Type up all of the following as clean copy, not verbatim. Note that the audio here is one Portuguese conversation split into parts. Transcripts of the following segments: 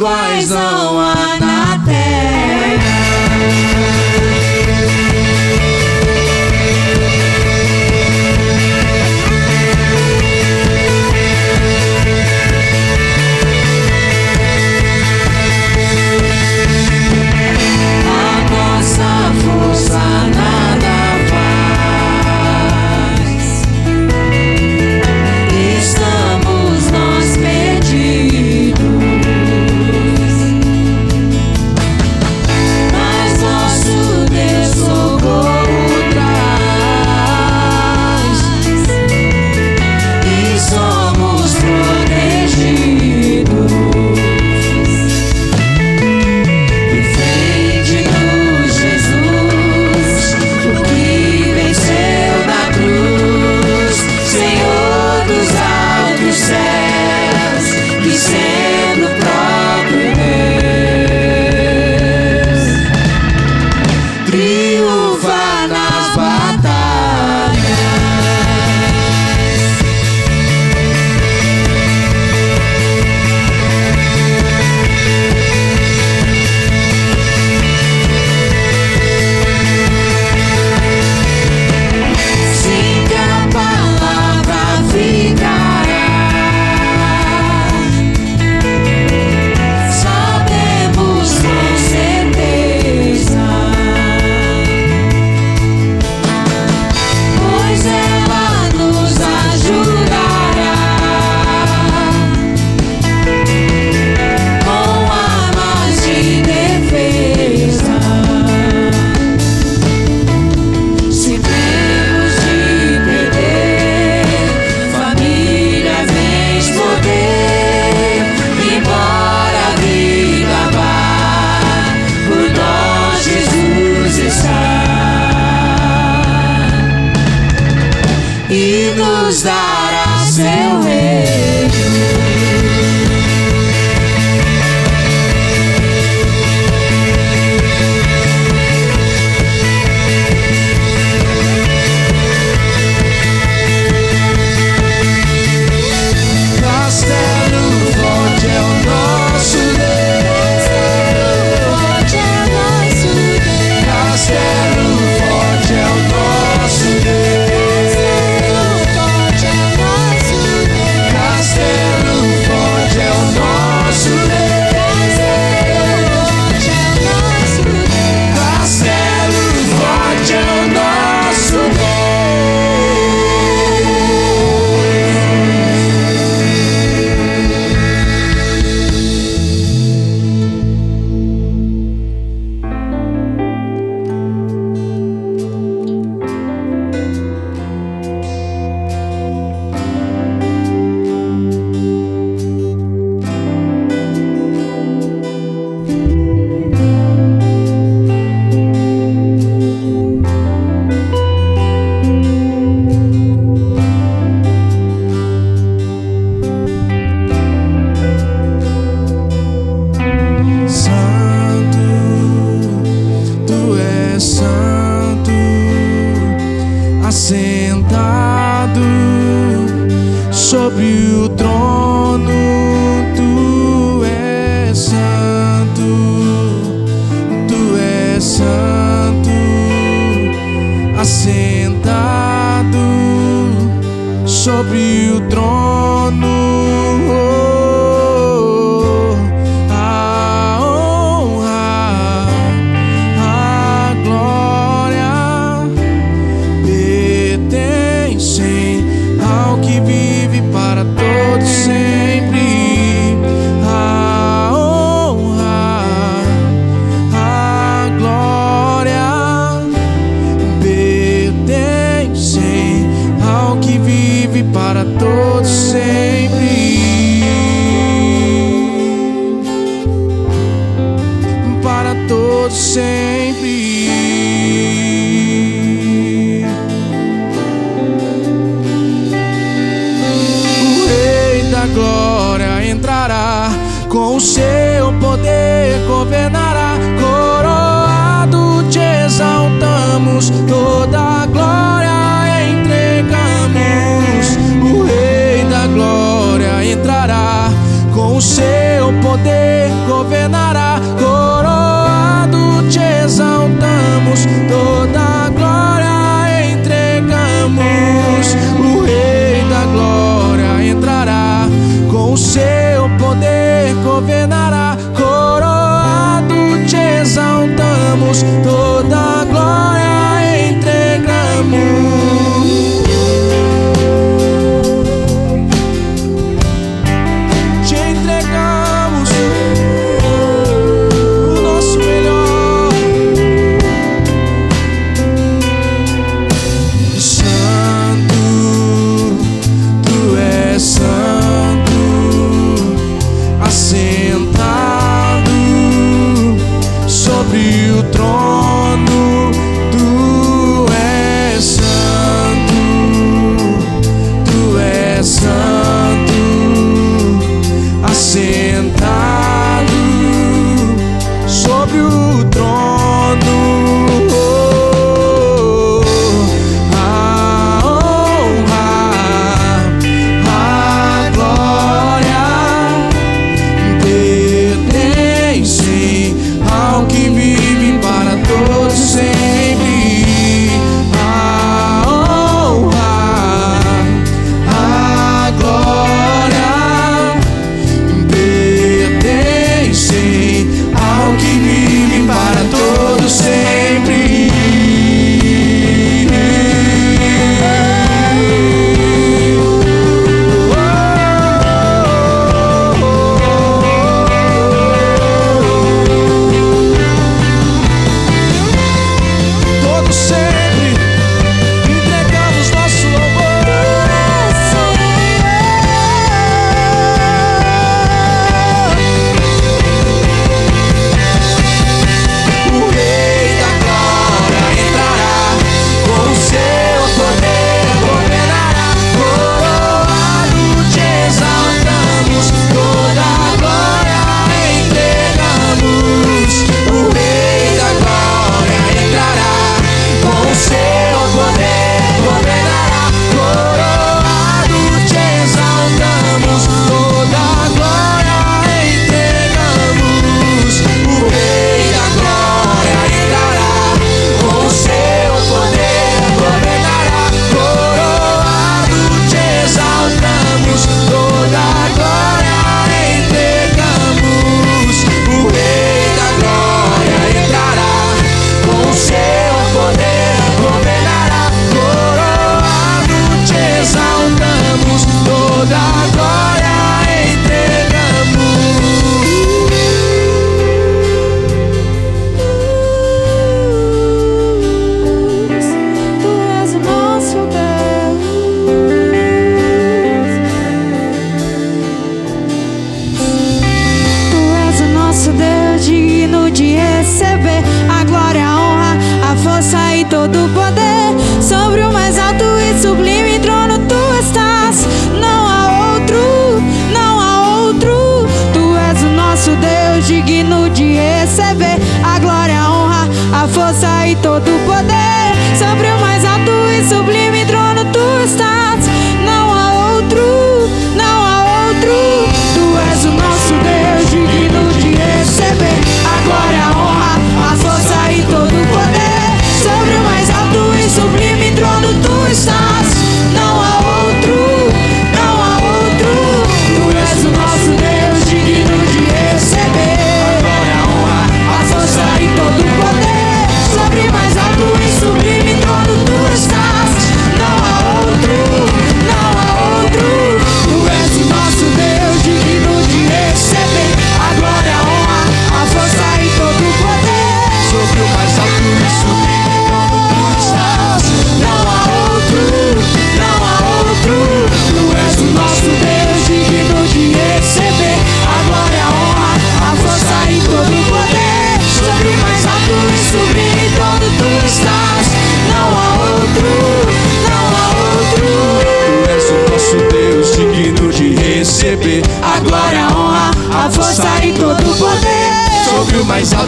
iguais não há na terra. A nossa força nada faz. Estamos nós perdidos. E nos dará seu reino. Castelo forte é o nosso Deus. Castelo forte é o nosso Deus. Sentado sobre o trono, tu és santo. Santo, assentado sobre o trono. A honra, a glória pertencem ao que vive para todos sempre. A honra, a glória pertencem ao que vive para todos sempre. Para todos sempre. O Rei da Glória entrará, com o seu poder governará. Coroado te exaltamos, toda a glória entregamos. O Rei da Glória entrará, com o seu poder governará. Coroado te exaltamos, toda a glória entregamos. O Rei da Glória entrará, com o seu poder governará. Coroado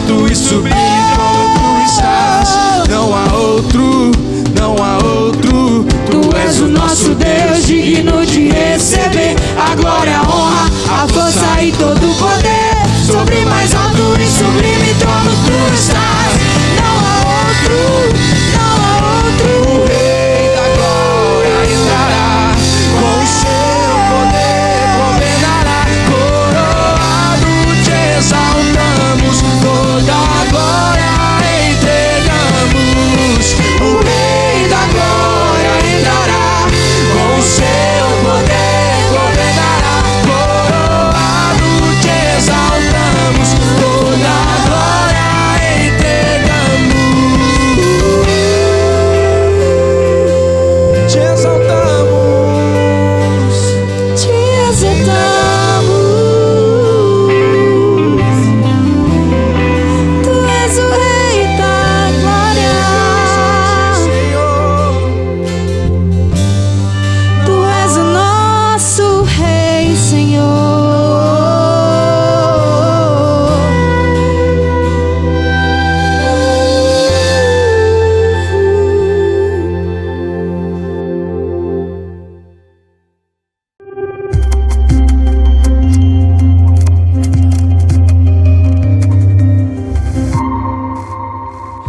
alto e sublime como tu estás. Não há outro, não há outro. Tu és o nosso Deus, digno de receber a glória, a honra, a força e todo o poder. Sobre mais alto e sublime trono tu estás. Não há outro, não há outro. O Rei da glória entrará, com o seu poder governará. Coroado te exaltamos, toda a glória entregamos. O Rei da glória entrará, com o seu poder governará. Coroado te exaltamos, toda a glória entregamos. Te exaltamos, te exaltamos. Tu és o Rei da glória, Senhor. Tu és o nosso Rei, Senhor.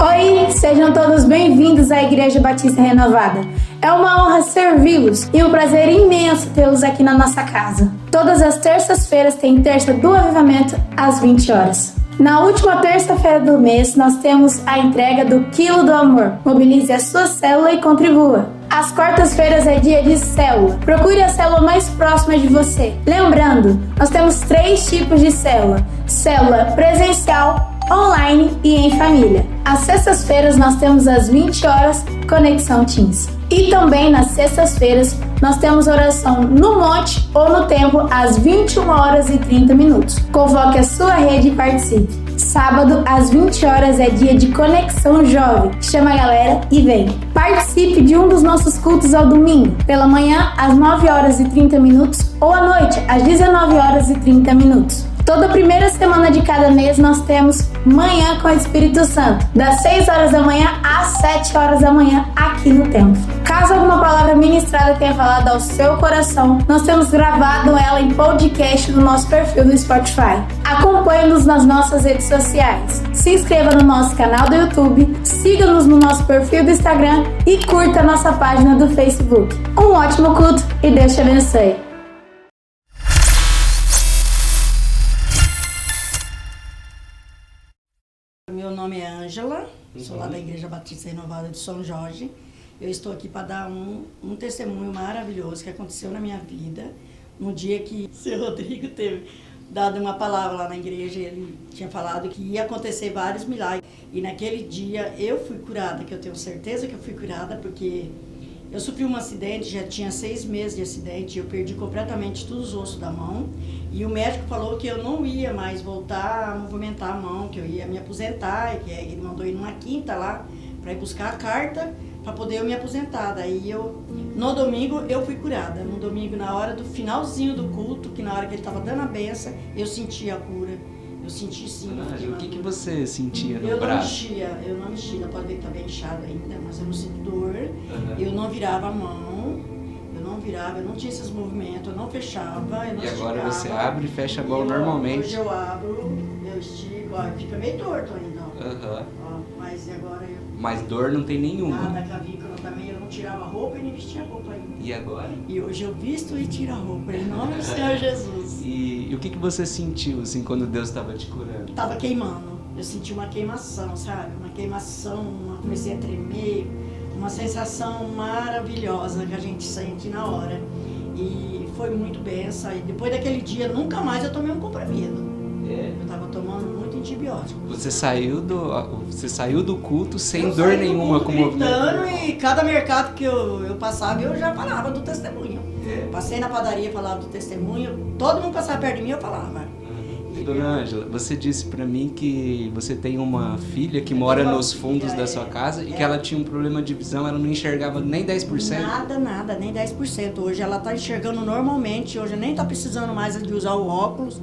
Oi, sejam todos bem-vindos à Igreja Batista Renovada. É uma honra servi-los e um prazer imenso tê-los aqui na nossa casa. Todas as terças-feiras tem Terça do Avivamento às 20 horas. Na última terça-feira do mês, nós temos a entrega do Quilo do Amor. Mobilize a sua célula e contribua. Às quartas-feiras é dia de célula. Procure a célula mais próxima de você. Lembrando, nós temos 3 tipos de célula: célula presencial, online e em família. Às sextas-feiras nós temos às 20 horas Conexão Teams. E também nas sextas-feiras nós temos oração no monte ou no templo às 21 horas e 30 minutos. Convoque a sua rede e participe. Sábado às 20 horas é dia de Conexão Jovem. Chama a galera e vem. Participe de um dos nossos cultos ao domingo, pela manhã às 9 horas e 30 minutos ou à noite às 19 horas e 30 minutos. Toda primeira semana de cada mês nós temos Manhã com o Espírito Santo, das 6 horas da manhã às 7 horas da manhã aqui no templo. Caso alguma palavra ministrada tenha falado ao seu coração, nós temos gravado ela em podcast no nosso perfil do Spotify. Acompanhe-nos nas nossas redes sociais. Se inscreva no nosso canal do YouTube, siga-nos no nosso perfil do Instagram e curta a nossa página do Facebook. Um ótimo culto e Deus te abençoe. Meu nome é Ângela, sou lá da Igreja Batista Renovada de São Jorge. Eu estou aqui para dar um testemunho maravilhoso que aconteceu na minha vida. No dia que o Sr. Rodrigo teve dado uma palavra lá na igreja, ele tinha falado que ia acontecer vários milagres. E naquele dia eu fui curada, que eu tenho certeza que eu fui curada, porque eu sofri um acidente, já tinha 6 meses de acidente, eu perdi completamente todos os ossos da mão. E o médico falou que eu não ia mais voltar a movimentar a mão, que eu ia me aposentar, que ele mandou ir numa quinta lá para ir buscar a carta para poder eu me aposentar. Daí no domingo eu fui curada. No domingo, na hora do finalzinho do culto, que na hora que ele estava dando a benção, eu senti a cura. Eu senti sim. O que você sentia no braço? Eu não mexia, pode ver que tá bem inchado ainda, mas eu não sinto dor. Eu não virava a mão, eu não tinha esses movimentos, eu não fechava, eu não E agora esticava. você abre e fecha a mão normalmente? Hoje eu abro, eu estico, ó, fica meio torto ainda, ó. Ó, mas agora eu... Mas dor não tem nenhuma. Nada, clavícula também, eu não tirava roupa e nem vestia roupa ainda. E agora? E hoje eu visto e tiro a roupa, em nome do Senhor Jesus. E o que você sentiu, assim, quando Deus estava te curando? Tava queimando, eu senti uma queimação, sabe? Uma queimação, comecei a tremer, uma sensação maravilhosa que a gente sente na hora. E foi muito benção. E depois daquele dia, nunca mais eu tomei um comprimido. Eu tava tomando muito antibiótico. Você saiu do culto sem dor nenhuma, com gritando, e cada mercado que eu passava, eu já falava do testemunho. Passei na padaria, falava do testemunho, todo mundo passava perto de mim, eu falava. Dona Ângela, você disse pra mim que você tem uma filha que mora nos fundos da sua casa e que ela tinha um problema de visão, ela não enxergava nem 10%? Nada, nem 10%. Hoje ela tá enxergando normalmente, hoje nem tá precisando mais de usar o óculos.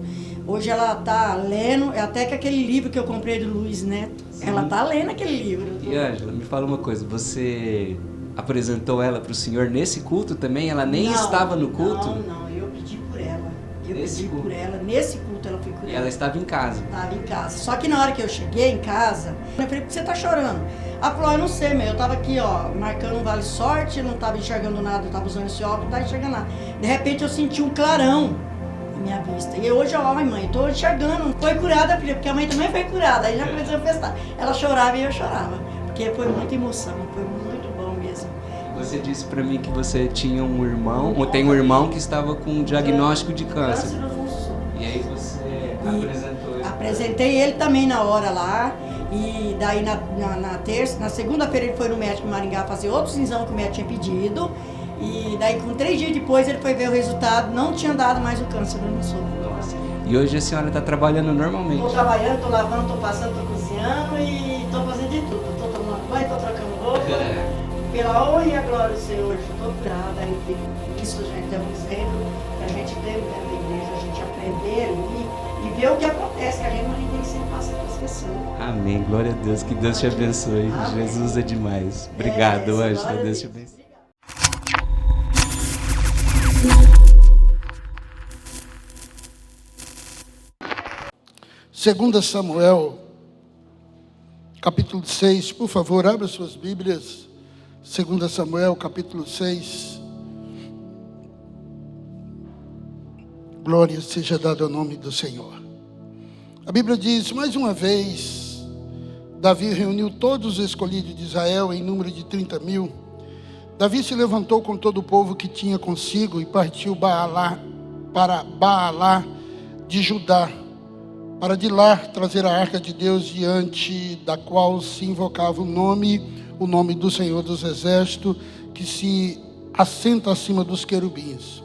Hoje ela tá lendo, até que aquele livro que eu comprei do Luiz Neto, ela tá lendo aquele livro. E Ângela, me fala uma coisa, você apresentou ela pro senhor nesse culto também? Ela nem estava no culto? Não, eu pedi por ela. Nesse culto ela foi curada. E ela estava em casa? Estava em casa. Só que na hora que eu cheguei em casa, eu falei, por que você tá chorando? Ela falou, eu não sei, eu tava aqui, marcando um vale sorte, não tava enxergando nada, eu tava usando esse óculos, não tava enxergando nada. De repente eu senti um clarão na minha vista. E hoje, mãe, tô enxergando. Foi curada, filha, porque a mãe também foi curada. Aí já começou a festar. Ela chorava e eu chorava. Porque foi muita emoção, foi muito bom mesmo. Você disse pra mim que você tinha um irmão, ou tem um irmão que estava com um diagnóstico de câncer. Câncer no função. E aí você apresentou ele? Apresentei ele também na hora lá. E daí na segunda-feira ele foi no médico em Maringá fazer outro exame que o médico tinha pedido. E daí com 3 dias depois ele foi ver o resultado, não tinha dado mais o câncer no sul. E hoje a senhora está trabalhando normalmente? Estou trabalhando, estou lavando, estou passando, estou cozinhando e estou fazendo de tudo. Estou tomando banho, estou trocando roupa. Pela honra e a glória do Senhor, estou grata. Isso a gente está dizendo, que a gente tem dentro da igreja, a gente aprender ali e ver o que acontece, que a gente tem que sempre passar para as pessoas. Amém, glória a Deus, que Deus te abençoe. Amém. Jesus é demais. Obrigado, Ângela, Deus te abençoe. Segunda Samuel, capítulo 6, por favor, abra suas Bíblias. 2 Samuel, capítulo 6. Glória seja dada ao nome do Senhor. A Bíblia diz, mais uma vez, Davi reuniu todos os escolhidos de Israel em número de 30.000. Davi se levantou com todo o povo que tinha consigo e partiu para Baalá de Judá, para de lá trazer a arca de Deus, diante da qual se invocava o nome do Senhor dos Exércitos, que se assenta acima dos querubins.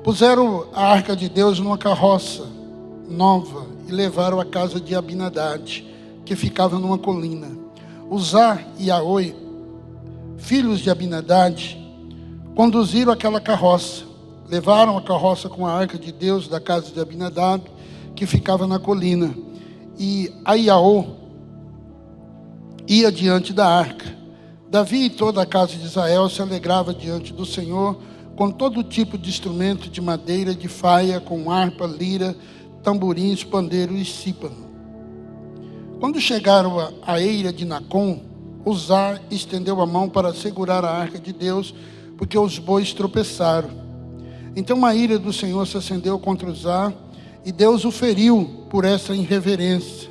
Puseram a arca de Deus numa carroça nova e levaram à casa de Abinadad, que ficava numa colina. Uzá e Aoi, filhos de Abinadad, conduziram aquela carroça. Levaram a carroça com a arca de Deus da casa de Abinadad, que ficava na colina. E Aiaô ia diante da arca. Davi e toda a casa de Israel se alegrava diante do Senhor com todo tipo de instrumento de madeira, de faia, com harpa, lira, tamborins, pandeiro e sípano. Quando chegaram à eira de Nacon, Uzá estendeu a mão para segurar a arca de Deus, porque os bois tropeçaram. Então a ira do Senhor se acendeu contra Uzá, e Deus o feriu por essa irreverência.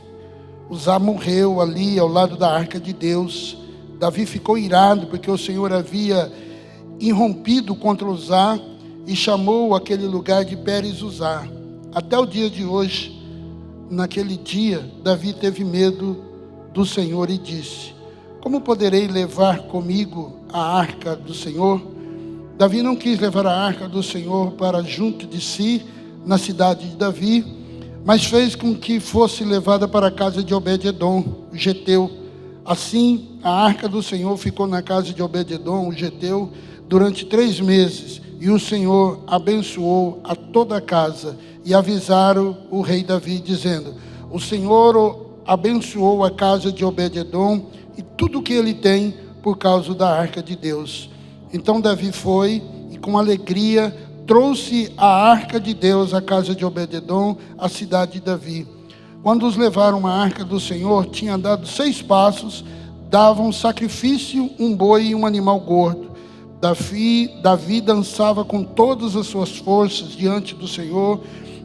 Uzá morreu ali ao lado da arca de Deus. Davi ficou irado porque o Senhor havia irrompido contra Uzá e chamou aquele lugar de Pérez Uzá. Até o dia de hoje, naquele dia, Davi teve medo do Senhor e disse: como poderei levar comigo a arca do Senhor? Davi não quis levar a arca do Senhor para junto de si, na cidade de Davi, mas fez com que fosse levada para a casa de Obed-edom, o geteu. Assim, a arca do Senhor ficou na casa de Obed-edom, o geteu, durante 3 meses, e o Senhor abençoou a toda a casa. E avisaram o rei Davi, dizendo: o Senhor abençoou a casa de Obed-edom e tudo o que ele tem por causa da arca de Deus. Então Davi foi e com alegria trouxe a arca de Deus à casa de Obed-edom, à cidade de Davi. Quando os levaram a arca do Senhor, tinha dado 6 passos, davam sacrifício, um boi e um animal gordo. Davi dançava com todas as suas forças diante do Senhor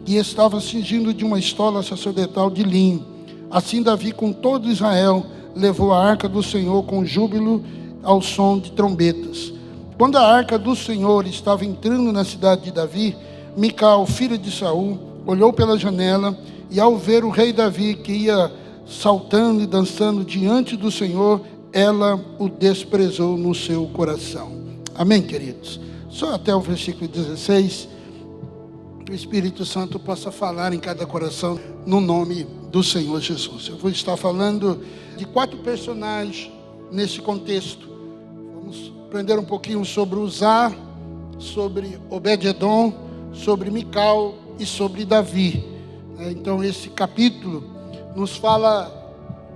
e estava cingindo de uma estola sacerdotal de linho. Assim Davi, com todo Israel, levou a arca do Senhor com júbilo ao som de trombetas. Quando a arca do Senhor estava entrando na cidade de Davi, Mical, filha de Saul, olhou pela janela e, ao ver o rei Davi que ia saltando e dançando diante do Senhor, ela o desprezou no seu coração. Amém, queridos? Só até o versículo 16. que o Espírito Santo possa falar em cada coração no nome do Senhor Jesus. Eu vou estar falando de 4 personagens nesse contexto. Vamos aprender um pouquinho sobre Uzá, sobre Obed-edom, sobre Mical e sobre Davi. Então esse capítulo nos fala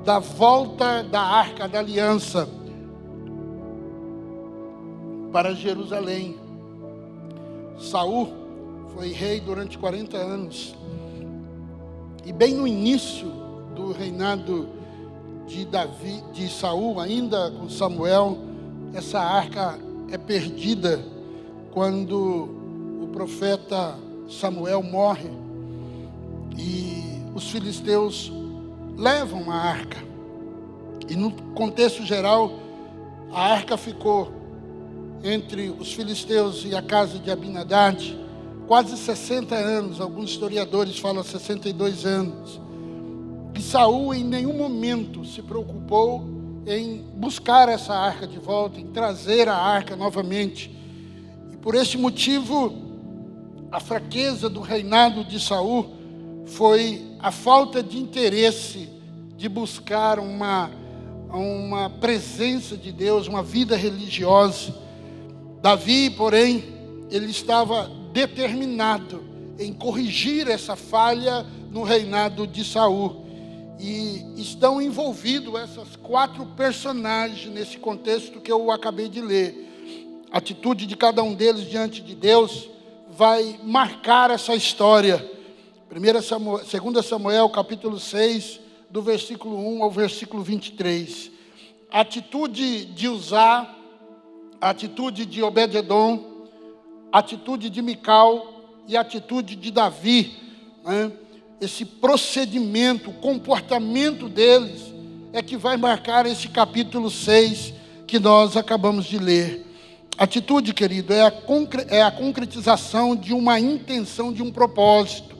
da volta da Arca da Aliança para Jerusalém. Saul foi rei durante 40 anos. E bem no início do reinado de Saul, ainda com Samuel, essa arca é perdida quando o profeta Samuel morre e os filisteus levam a arca. E no contexto geral, a arca ficou entre os filisteus e a casa de Abinadab quase 60 anos, alguns historiadores falam 62 anos. E Saul em nenhum momento se preocupou em buscar essa arca de volta, em trazer a arca novamente. E por esse motivo, a fraqueza do reinado de Saul foi a falta de interesse de buscar uma presença de Deus, uma vida religiosa. Davi, porém, ele estava determinado em corrigir essa falha no reinado de Saul. E estão envolvidos essas 4 personagens nesse contexto que eu acabei de ler. A atitude de cada um deles diante de Deus vai marcar essa história. 2 Samuel, capítulo 6, do versículo 1 ao versículo 23. A atitude de Uzá, a atitude de Obed-edom, a atitude de Mical e a atitude de Davi, né? Esse procedimento, o comportamento deles é que vai marcar esse capítulo 6 que nós acabamos de ler. Atitude, querido, é a concretização de uma intenção, de um propósito.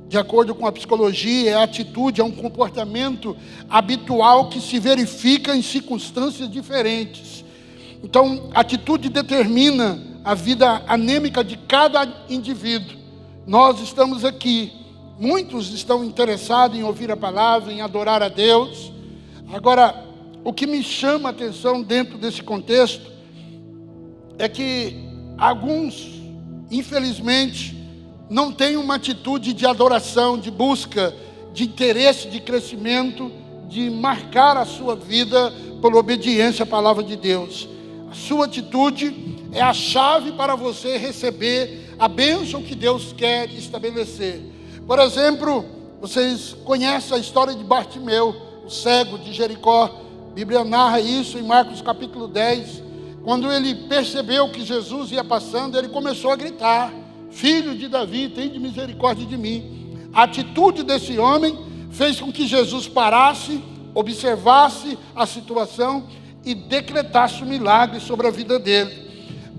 De acordo com a psicologia, a atitude é um comportamento habitual que se verifica em circunstâncias diferentes. Então, a atitude determina a vida anêmica de cada indivíduo. Nós estamos aqui, muitos estão interessados em ouvir a palavra, em adorar a Deus. Agora, o que me chama a atenção dentro desse contexto é que alguns, infelizmente, não têm uma atitude de adoração, de busca, de interesse, de crescimento, de marcar a sua vida por obediência à palavra de Deus. A sua atitude é a chave para você receber a bênção que Deus quer estabelecer. Por exemplo, vocês conhecem a história de Bartimeu, o cego de Jericó. A Bíblia narra isso em Marcos capítulo 10. Quando ele percebeu que Jesus ia passando, ele começou a gritar: Filho de Davi, tem de misericórdia de mim. A atitude desse homem fez com que Jesus parasse, observasse a situação e decretasse um milagre sobre a vida dele.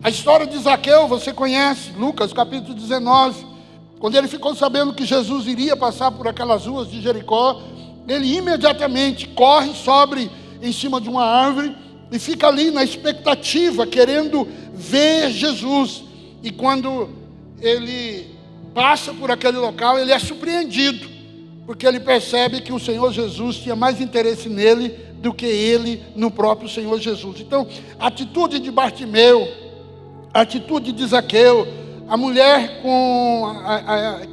A história de Zaqueu, você conhece, Lucas capítulo 19. Quando ele ficou sabendo que Jesus iria passar por aquelas ruas de Jericó, ele imediatamente corre, sobe em cima de uma árvore e fica ali na expectativa, querendo ver Jesus. E quando ele passa por aquele local, ele é surpreendido, porque ele percebe que o Senhor Jesus tinha mais interesse nele do que ele no próprio Senhor Jesus. Então, a atitude de Bartimeu, a atitude de Zaqueu, a mulher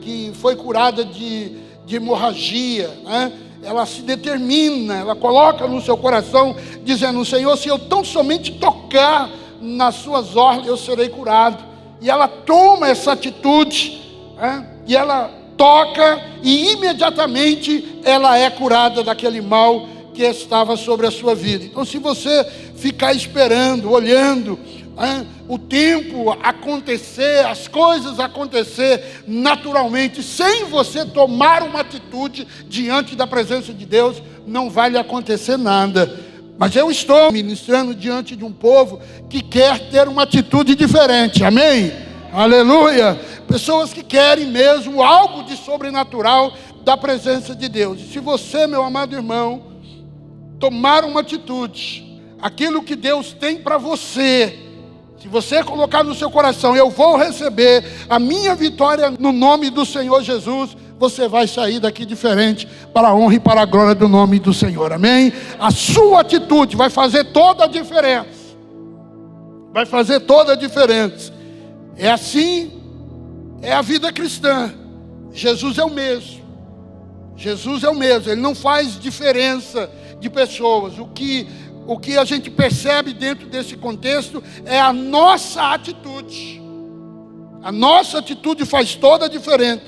que foi curada de hemorragia, né? Ela se determina, ela coloca no seu coração, dizendo: Senhor, se eu tão somente tocar nas suas orlas, eu serei curado. E ela toma essa atitude, né? E ela toca, e imediatamente ela é curada daquele mal que estava sobre a sua vida. Então, se você ficar esperando, olhando o tempo acontecer, as coisas acontecer naturalmente, sem você tomar uma atitude diante da presença de Deus, não vai lhe acontecer nada. Mas eu estou ministrando diante de um povo que quer ter uma atitude diferente, amém? Aleluia! Pessoas que querem mesmo algo de sobrenatural da presença de Deus. E se você, meu amado irmão, tomar uma atitude, aquilo que Deus tem para você, Se você colocar no seu coração, eu vou receber a minha vitória no nome do Senhor Jesus, você vai sair daqui diferente, para a honra e para a glória do nome do Senhor, amém? A sua atitude vai fazer toda a diferença. Vai fazer toda a diferença. É assim, é a vida cristã. Jesus é o mesmo. Jesus é o mesmo, Ele não faz diferença de pessoas. O que a gente percebe dentro desse contexto é a nossa atitude. A nossa atitude faz toda a diferença.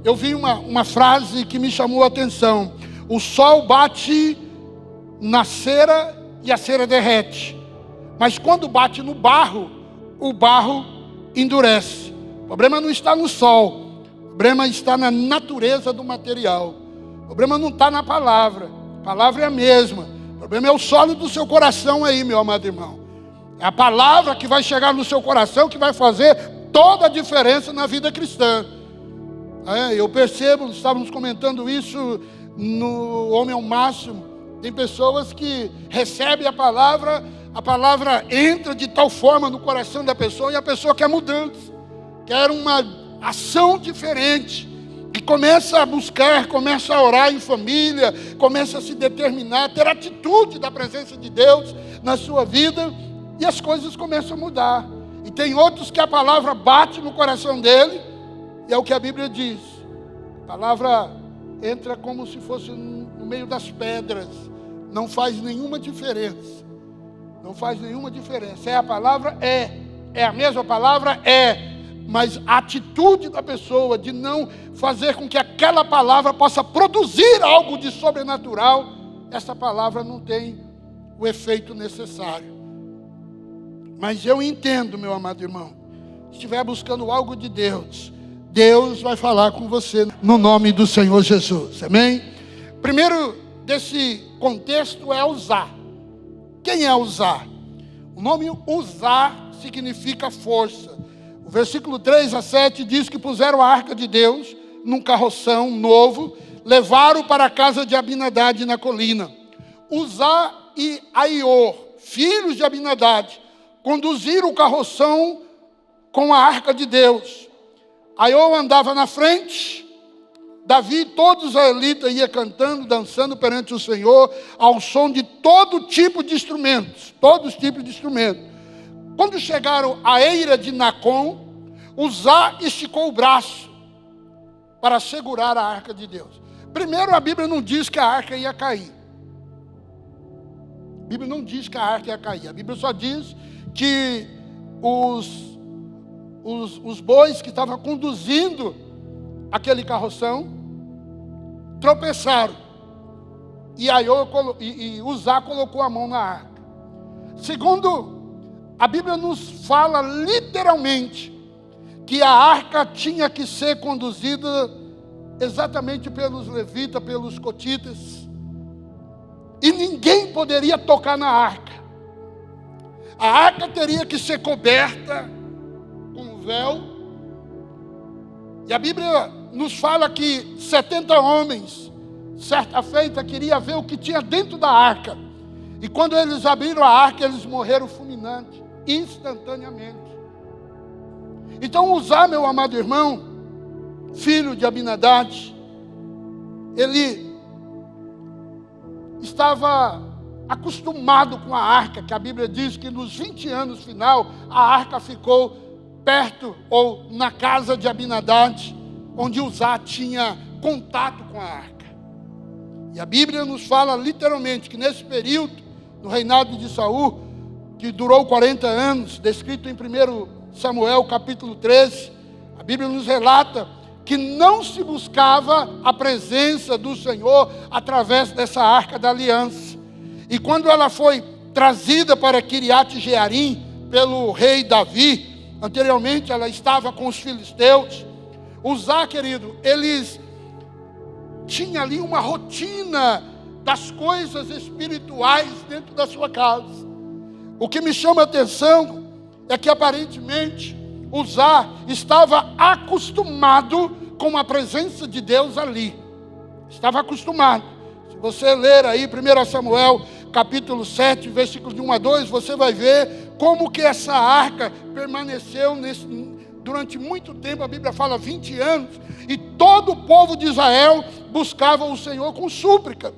Eu vi uma frase que me chamou a atenção. O sol bate na cera e a cera derrete. Mas quando bate no barro, o barro endurece. O problema não está no sol. O problema está na natureza do material. O problema não está na palavra. A palavra é a mesma. O problema é o solo do seu coração aí, meu amado irmão. É a palavra que vai chegar no seu coração que vai fazer toda a diferença na vida cristã. Eu percebo, estávamos comentando isso no Homem ao Máximo. Tem pessoas que recebem a palavra entra de tal forma no coração da pessoa e a pessoa quer mudança, quer uma ação diferente. E começa a buscar, começa a orar em família, começa a se determinar, ter atitude da presença de Deus na sua vida, e as coisas começam a mudar. E tem outros que a palavra bate no coração dele, e é o que a Bíblia diz. A palavra entra como se fosse no meio das pedras, não faz nenhuma diferença. Não faz nenhuma diferença. É a palavra? É a mesma palavra? Mas a atitude da pessoa de não fazer com que aquela palavra possa produzir algo de sobrenatural, essa palavra não tem o efeito necessário. Mas eu entendo, meu amado irmão, se estiver buscando algo de Deus, Deus vai falar com você no nome do Senhor Jesus, amém? Primeiro desse contexto é usar. Quem é usar? O nome usar significa força. O versículo 3 a 7 diz que puseram a arca de Deus num carroção novo, levaram para a casa de Abinadade na colina. Uzá e Aiô, filhos de Abinadade, conduziram o carroção com a arca de Deus. Aiô andava na frente, Davi e todos os israelitas iam cantando, dançando perante o Senhor, ao som de todo tipo de instrumentos, todos os tipos de instrumentos. Quando chegaram à eira de Nacon, Uzá esticou o braço para segurar a arca de Deus. Primeiro, a Bíblia não diz que a arca ia cair. A Bíblia não diz que a arca ia cair. A Bíblia só diz que os bois que estavam conduzindo aquele carroção tropeçaram. E Uzá colocou a mão na arca. Segundo, a Bíblia nos fala literalmente que a arca tinha que ser conduzida exatamente pelos levitas, pelos cotitas. E ninguém poderia tocar na arca. A arca teria que ser coberta com um véu. E a Bíblia nos fala que 70 homens, certa feita, queriam ver o que tinha dentro da arca. E quando eles abriram a arca, eles morreram fulminantes, instantaneamente. Então Uzá, meu amado irmão, filho de Abinadade, ele estava acostumado com a arca, que a Bíblia diz que nos 20 anos final, a arca ficou perto ou na casa de Abinadade, onde Uzá tinha contato com a arca. E a Bíblia nos fala literalmente que nesse período, no reinado de Saul, que durou 40 anos, descrito em 1 Samuel capítulo 13, a Bíblia nos relata que não se buscava a presença do Senhor através dessa arca da aliança. E quando ela foi trazida para Kiriat Jearim pelo rei Davi, anteriormente ela estava com os filisteus. Uzá, querido, eles tinham ali uma rotina das coisas espirituais dentro da sua casa. O que me chama a atenção é que aparentemente Uzá estava acostumado com a presença de Deus ali. Estava acostumado. Se você ler aí 1 Samuel capítulo 7, versículos de 1 a 2, você vai ver como que essa arca permaneceu durante muito tempo. A Bíblia fala 20 anos, e todo o povo de Israel buscava o Senhor com súplica.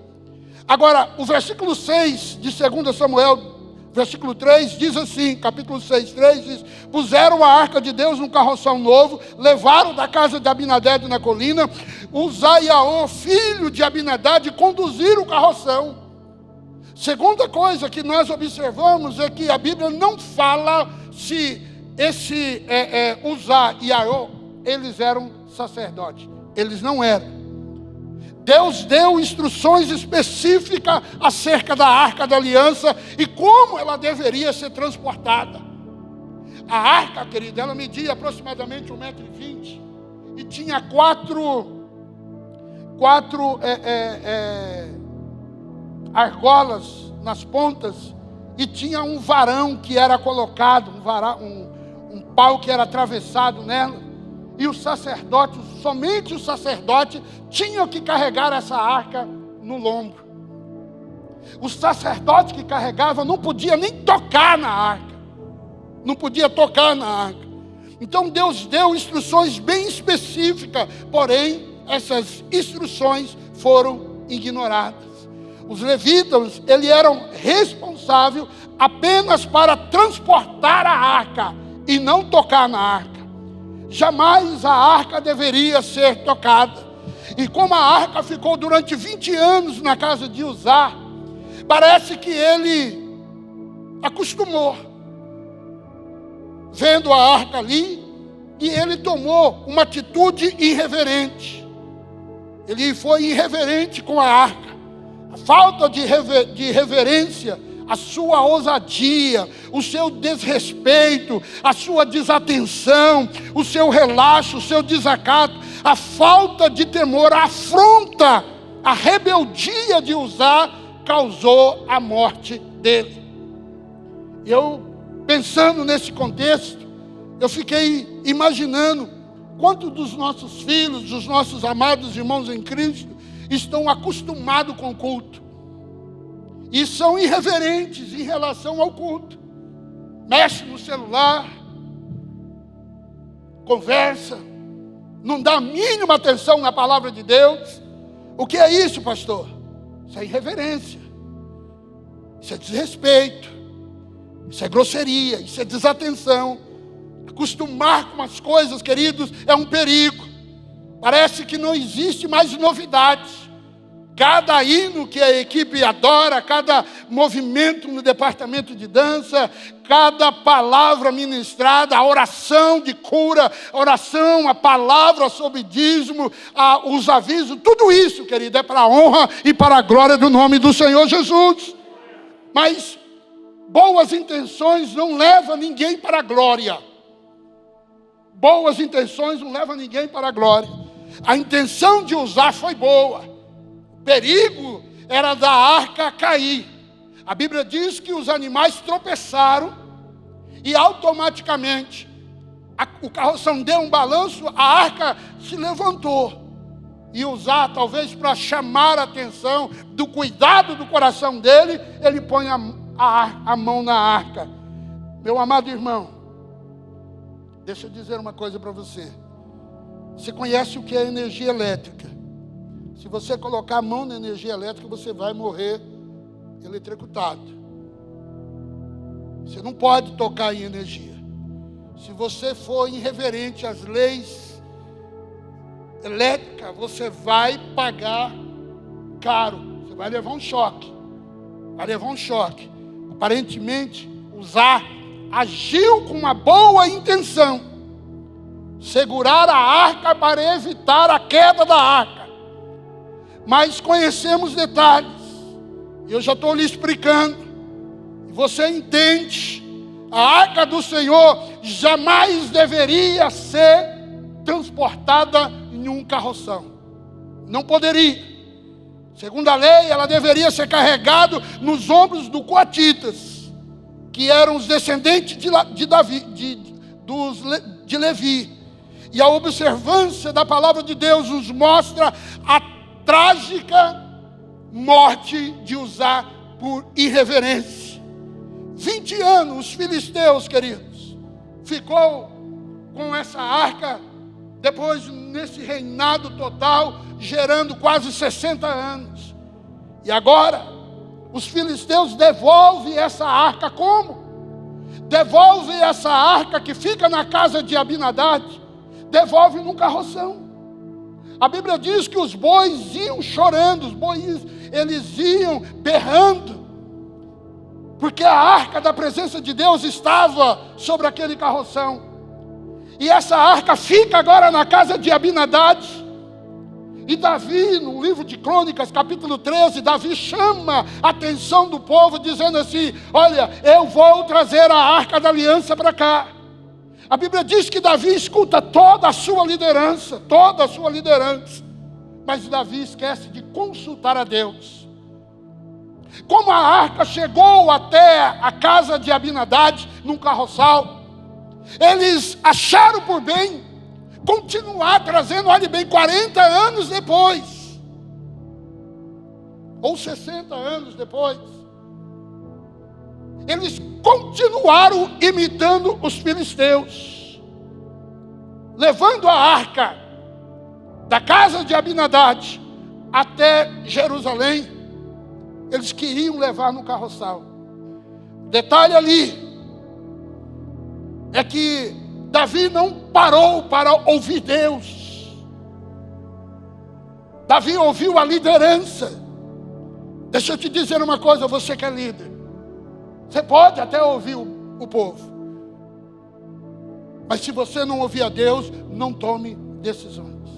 Agora, o versículo 6 de 2 Samuel, versículo 3, diz assim, capítulo 6, 3, diz: puseram a arca de Deus num carroção novo, levaram da casa de Abinadab na colina, Uzá e Aô, filho de Abinadab, conduziram o carroção. Segunda coisa que nós observamos é que a Bíblia não fala se esse Uzá e Aô, eles eram sacerdotes. Eles não eram. Deus deu instruções específicas acerca da arca da aliança e como ela deveria ser transportada. A arca, querida, ela media aproximadamente 1,20 m e tinha quatro argolas nas pontas, e tinha um varão que era colocado, um pau que era atravessado nela. E os sacerdotes, somente os sacerdotes, tinham que carregar essa arca no lombo. Os sacerdotes que carregavam não podiam nem tocar na arca. Não podia tocar na arca. Então Deus deu instruções bem específicas, porém essas instruções foram ignoradas. Os levitas, eles eram responsáveis apenas para transportar a arca e não tocar na arca. Jamais a arca deveria ser tocada. E como a arca ficou durante 20 anos na casa de Uzá, parece que ele acostumou, vendo a arca ali, e ele tomou uma atitude irreverente. Ele foi irreverente com a arca. A falta de reverência, a sua ousadia, o seu desrespeito, a sua desatenção, o seu relaxo, o seu desacato, a falta de temor, a afronta, a rebeldia de Uzá causou a morte dele. Eu, pensando nesse contexto, eu fiquei imaginando quantos dos nossos filhos, dos nossos amados irmãos em Cristo, estão acostumados com o culto e são irreverentes em relação ao culto. Mexe no celular, conversa, não dá a mínima atenção na palavra de Deus. O que é isso, pastor? Isso é irreverência, isso é desrespeito, isso é grosseria, isso é desatenção. Acostumar com as coisas, queridos, é um perigo. Parece que não existe mais novidades. Cada hino que a equipe adora, cada movimento no departamento de dança, cada palavra ministrada, a oração de cura, a oração, a palavra sobre dízimo, os avisos, tudo isso, querido, é para a honra e para a glória do nome do Senhor Jesus. Mas boas intenções não levam ninguém para a glória. Boas intenções não levam ninguém para a glória. A intenção de Uzá foi boa. O perigo era da arca cair. A Bíblia diz que os animais tropeçaram e automaticamente o carroção deu um balanço, a arca se levantou. E Uzá, talvez para chamar a atenção do cuidado do coração dele, ele põe a mão na arca. Meu amado irmão, deixa eu dizer uma coisa para você. Você conhece o que é energia elétrica. Se você colocar a mão na energia elétrica, você vai morrer eletrocutado. Você não pode tocar em energia. Se você for irreverente às leis elétricas, você vai pagar caro. Você vai levar um choque. Vai levar um choque. Aparentemente, Uzá agiu com uma boa intenção. Segurar a arca para evitar a queda da arca. Mas conhecemos detalhes. Eu já estou lhe explicando. E você entende. A arca do Senhor jamais deveria ser transportada em um carroção. Não poderia. Segundo a lei, ela deveria ser carregada nos ombros dos coatitas, que eram os descendentes de Levi. E a observância da palavra de Deus nos mostra a trágica morte de Uzá por irreverência. 20 anos, os filisteus, queridos, ficou com essa arca, depois nesse reinado total, gerando quase 60 anos. E agora, os filisteus devolvem essa arca como? Devolve essa arca que fica na casa de Abinadab, devolve num carroção. A Bíblia diz que os bois iam chorando, os bois, eles iam berrando, porque a arca da presença de Deus estava sobre aquele carroção. E essa arca fica agora na casa de Abinadab. E Davi, no livro de Crônicas, capítulo 13, Davi chama a atenção do povo, dizendo assim: olha, eu vou trazer a arca da aliança para cá. A Bíblia diz que Davi escuta toda a sua liderança, mas Davi esquece de consultar a Deus. Como a arca chegou até a casa de Abinadab, num carroçal, eles acharam por bem continuar trazendo, olhe bem, 40 anos depois, ou 60 anos depois, eles continuaram imitando os filisteus, levando a arca da casa de Abinadab até Jerusalém. Eles queriam levar no carroçal. Detalhe ali é que Davi não parou para ouvir Deus. Davi ouviu a liderança. Deixa eu te dizer uma coisa, você que é líder, você pode até ouvir o povo, mas se você não ouvir a Deus, não tome decisões.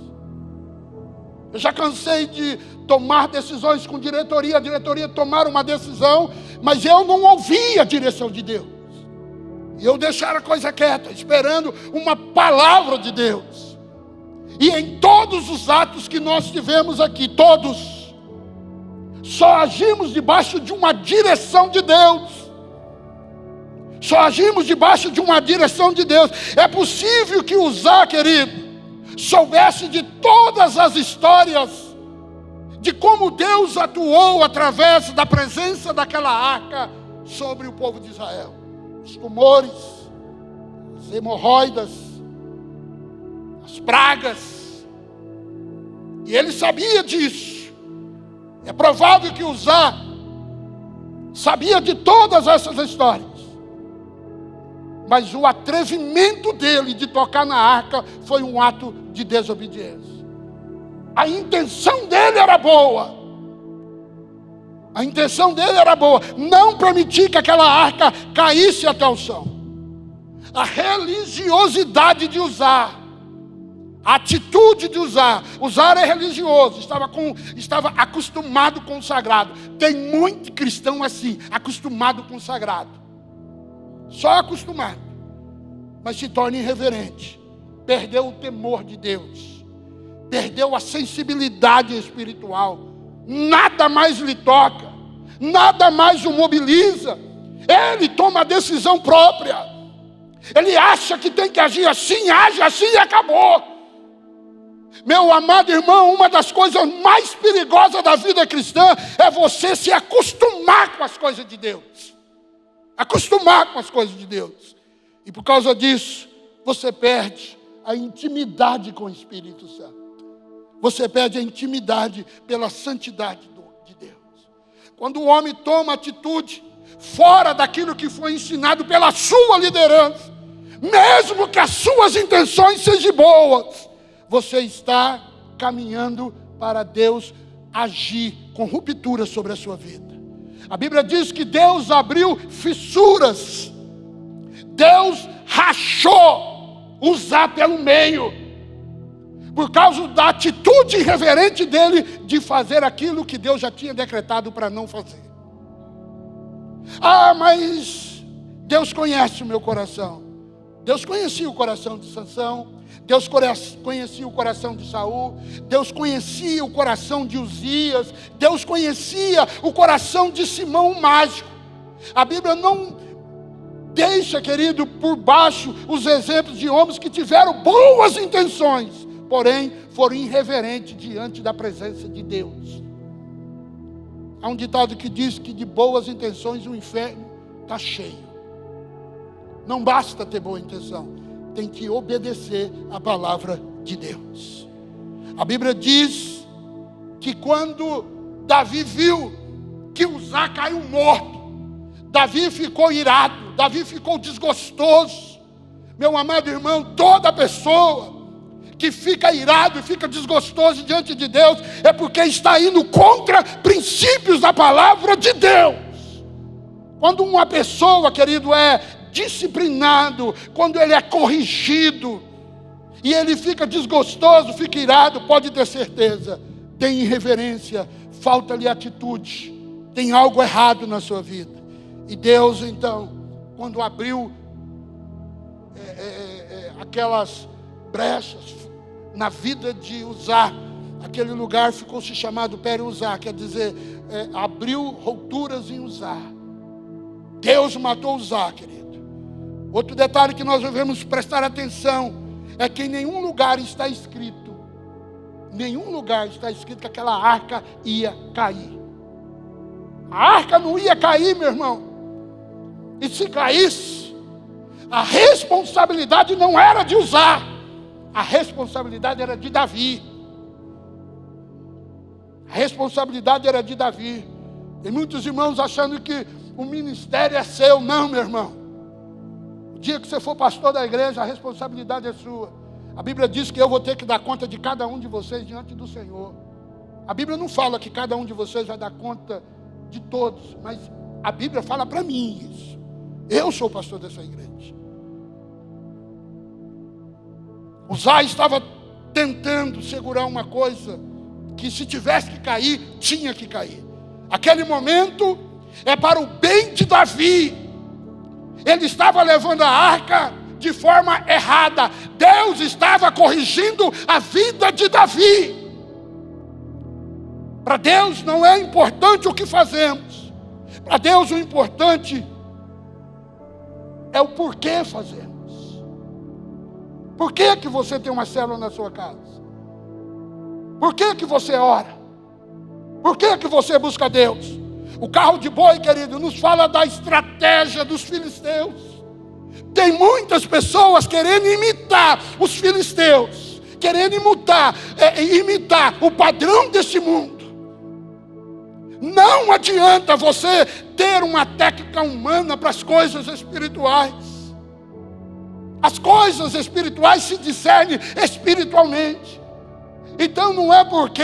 Eu já cansei de tomar decisões com diretoria, a diretoria tomar uma decisão, mas eu não ouvi a direção de Deus. E eu deixar a coisa quieta, esperando uma palavra de Deus. E em todos os atos que nós tivemos aqui, todos, só agimos debaixo de uma direção de Deus. Só agimos debaixo de uma direção de Deus. É possível que Uzá, querido, soubesse de todas as histórias, de como Deus atuou através da presença daquela arca sobre o povo de Israel. Os tumores, as hemorroidas, as pragas. E ele sabia disso. É provável que Uzá sabia de todas essas histórias. Mas o atrevimento dele de tocar na arca foi um ato de desobediência. A intenção dele era boa. A intenção dele era boa. Não permitir que aquela arca caísse até o chão. A religiosidade de Uzá, a atitude de Uzá. Uzá era religioso, estava acostumado com o sagrado. Tem muito cristão assim, acostumado com o sagrado. Só acostumado, mas se torna irreverente, perdeu o temor de Deus, perdeu a sensibilidade espiritual, nada mais lhe toca, nada mais o mobiliza, ele toma a decisão própria, ele acha que tem que agir assim, age assim e acabou. Meu amado irmão, uma das coisas mais perigosas da vida cristã é você se acostumar com as coisas de Deus. Acostumar com as coisas de Deus. E por causa disso, você perde a intimidade com o Espírito Santo. Você perde a intimidade pela santidade de Deus. Quando o homem toma atitude fora daquilo que foi ensinado pela sua liderança, mesmo que as suas intenções sejam boas, você está caminhando para Deus agir com ruptura sobre a sua vida. A Bíblia diz que Deus abriu fissuras. Deus rachou Uzá pelo meio. Por causa da atitude irreverente dele de fazer aquilo que Deus já tinha decretado para não fazer. Ah, mas Deus conhece o meu coração. Deus conhecia o coração de Sansão. Deus conhecia o coração de Saul, Deus conhecia o coração de Uzias, Deus conhecia o coração de Simão o mágico. A Bíblia não deixa, querido, por baixo os exemplos de homens que tiveram boas intenções, porém foram irreverentes diante da presença de Deus. Há um ditado que diz que de boas intenções o inferno está cheio. Não basta ter boa intenção, tem que obedecer a palavra de Deus. A Bíblia diz que quando Davi viu que Uzá caiu morto, Davi ficou irado, Davi ficou desgostoso. Meu amado irmão, toda pessoa que fica irado e fica desgostoso diante de Deus é porque está indo contra princípios da palavra de Deus. Quando uma pessoa, querido, é disciplinado, quando ele é corrigido e ele fica desgostoso, fica irado, pode ter certeza, tem irreverência, falta-lhe atitude, tem algo errado na sua vida. E Deus então, quando abriu aquelas brechas na vida de Uzá, aquele lugar ficou se chamado Peri-Uzá, quer dizer, abriu rupturas em Uzá. Deus matou Uzá, querido. Outro detalhe que nós devemos prestar atenção é que em nenhum lugar está escrito que aquela arca ia cair. A arca não ia cair, meu irmão. E se caísse, a responsabilidade não era de Uzá, a responsabilidade era de Davi. A responsabilidade era de Davi. E muitos irmãos achando que o ministério é seu. Não, meu irmão. O dia que você for pastor da igreja, a responsabilidade é sua. A Bíblia diz que eu vou ter que dar conta de cada um de vocês diante do Senhor. A Bíblia não fala que cada um de vocês vai dar conta de todos, mas a Bíblia fala para mim isso. Eu sou o pastor dessa igreja. Uzá estava tentando segurar uma coisa que, se tivesse que cair, tinha que cair. Aquele momento é para o bem de Davi. Ele estava levando a arca de forma errada. Deus estava corrigindo a vida de Davi. Para Deus não é importante o que fazemos. Para Deus o importante é o porquê fazemos. Por que que você tem uma célula na sua casa? Por que que você ora? Por que que você busca Deus? O carro de boi, querido, nos fala da estratégia dos filisteus. Tem muitas pessoas querendo imitar os filisteus, querendo imitar o padrão desse mundo. Não adianta você ter uma técnica humana para as coisas espirituais. As coisas espirituais se discernem espiritualmente. Então não é porque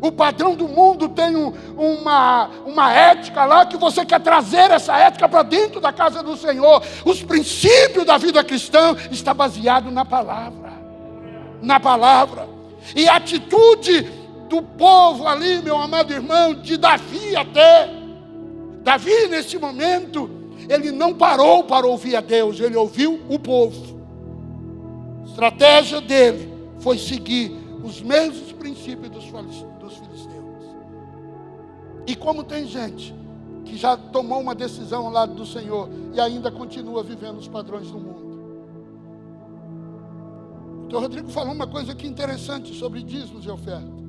o padrão do mundo tem uma ética lá que você quer trazer essa ética para dentro da casa do Senhor. Os princípios da vida cristã estão baseados na palavra. Na palavra. E a atitude do povo ali, meu amado irmão, de Davi até. Davi, nesse momento, ele não parou para ouvir a Deus, ele ouviu o povo. A estratégia dele foi seguir os mesmos princípios dos filisteus. E como tem gente que já tomou uma decisão ao lado do Senhor e ainda continua vivendo os padrões do mundo. Então Rodrigo falou uma coisa aqui interessante sobre dízimos e oferta.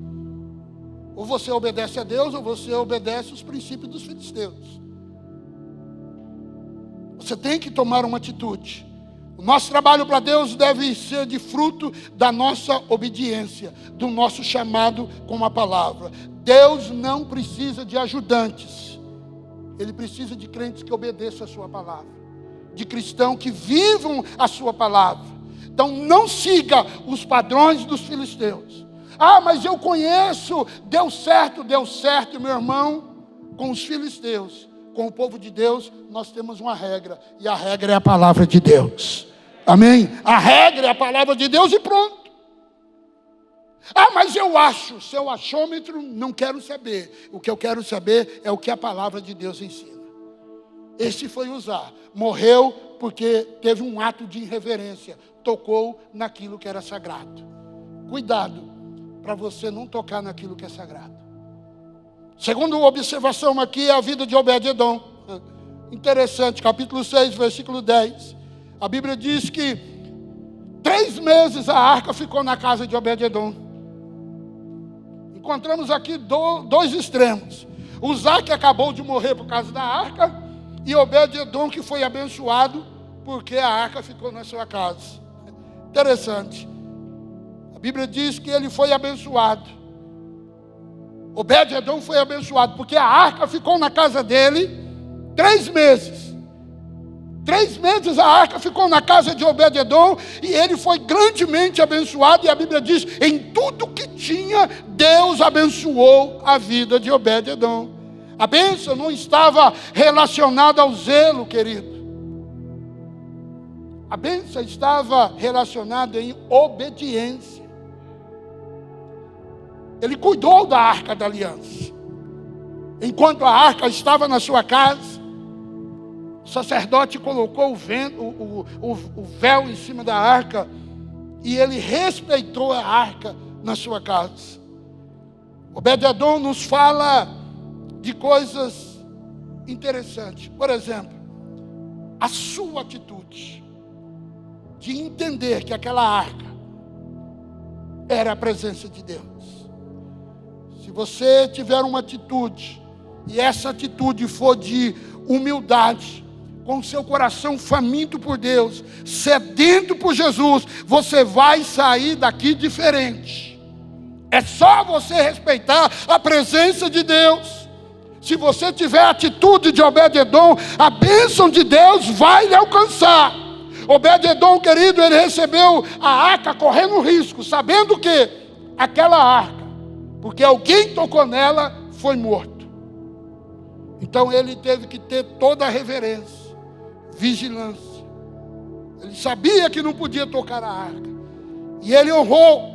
Ou você obedece a Deus ou você obedece os princípios dos filisteus. Você tem que tomar uma atitude. O nosso trabalho para Deus deve ser de fruto da nossa obediência, do nosso chamado com a palavra. Deus não precisa de ajudantes. Ele precisa de crentes que obedeçam a sua palavra. De cristãos que vivam a sua palavra. Então não siga os padrões dos filisteus. Ah, mas eu conheço, deu certo, meu irmão, com os filisteus. Com o povo de Deus, nós temos uma regra. E a regra é a palavra de Deus. Amém? A regra é a palavra de Deus e pronto. Ah, mas eu acho. Seu achômetro, não quero saber. O que eu quero saber é o que a palavra de Deus ensina. Este foi Uzá. Morreu porque teve um ato de irreverência. Tocou naquilo que era sagrado. Cuidado para você não tocar naquilo que é sagrado. Segunda observação aqui é a vida de Obed-edom. Interessante, capítulo 6, versículo 10. A Bíblia diz que 3 meses a arca ficou na casa de Obed-edom. Encontramos aqui dois extremos. Uzá, que acabou de morrer por causa da arca, e Obed-edom que foi abençoado porque a arca ficou na sua casa. Interessante. A Bíblia diz que ele foi abençoado. Obed-edom foi abençoado porque a arca ficou na casa dele 3 meses. 3 meses a arca ficou na casa de Obed-edom e ele foi grandemente abençoado. E a Bíblia diz, em tudo que tinha, Deus abençoou a vida de Obed-edom. A bênção não estava relacionada ao zelo, querido. A bênção estava relacionada em obediência. Ele cuidou da arca da aliança. Enquanto a arca estava na sua casa, o sacerdote colocou o véu em cima da arca e ele respeitou a arca na sua casa. Obed-edom nos fala de coisas interessantes. Por exemplo, a sua atitude de entender que aquela arca era a presença de Deus. Se você tiver uma atitude, e essa atitude for de humildade, com seu coração faminto por Deus, sedento por Jesus, você vai sair daqui diferente. É só você respeitar a presença de Deus. Se você tiver a atitude de Obed-edom, a bênção de Deus vai lhe alcançar. Obed-edom, querido, ele recebeu a arca correndo risco, sabendo que aquela arca, porque alguém tocou nela, foi morto. Então ele teve que ter toda a reverência, vigilância. Ele sabia que não podia tocar a arca. E ele honrou,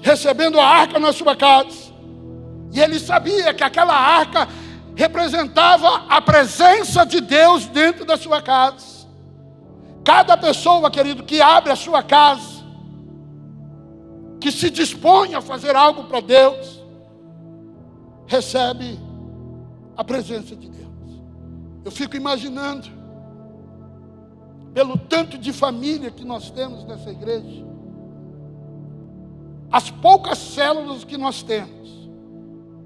recebendo a arca na sua casa. E ele sabia que aquela arca representava a presença de Deus dentro da sua casa. Cada pessoa, querido, que abre a sua casa, que se dispõe a fazer algo para Deus, recebe a presença de Deus. Eu fico imaginando, pelo tanto de família que nós temos nessa igreja, as poucas células que nós temos,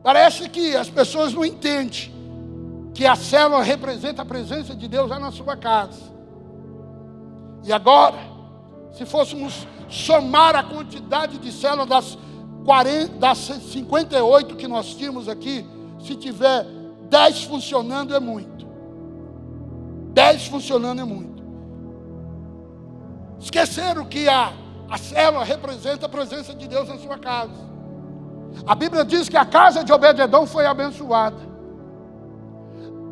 parece que as pessoas não entendem que a célula representa a presença de Deus lá na sua casa. E agora, se fôssemos somar a quantidade de células das 58 que nós tínhamos aqui, se tiver 10 funcionando é muito. 10 funcionando é muito. Esqueceram que a célula representa a presença de Deus na sua casa. A Bíblia diz que a casa de Obed-edom foi abençoada.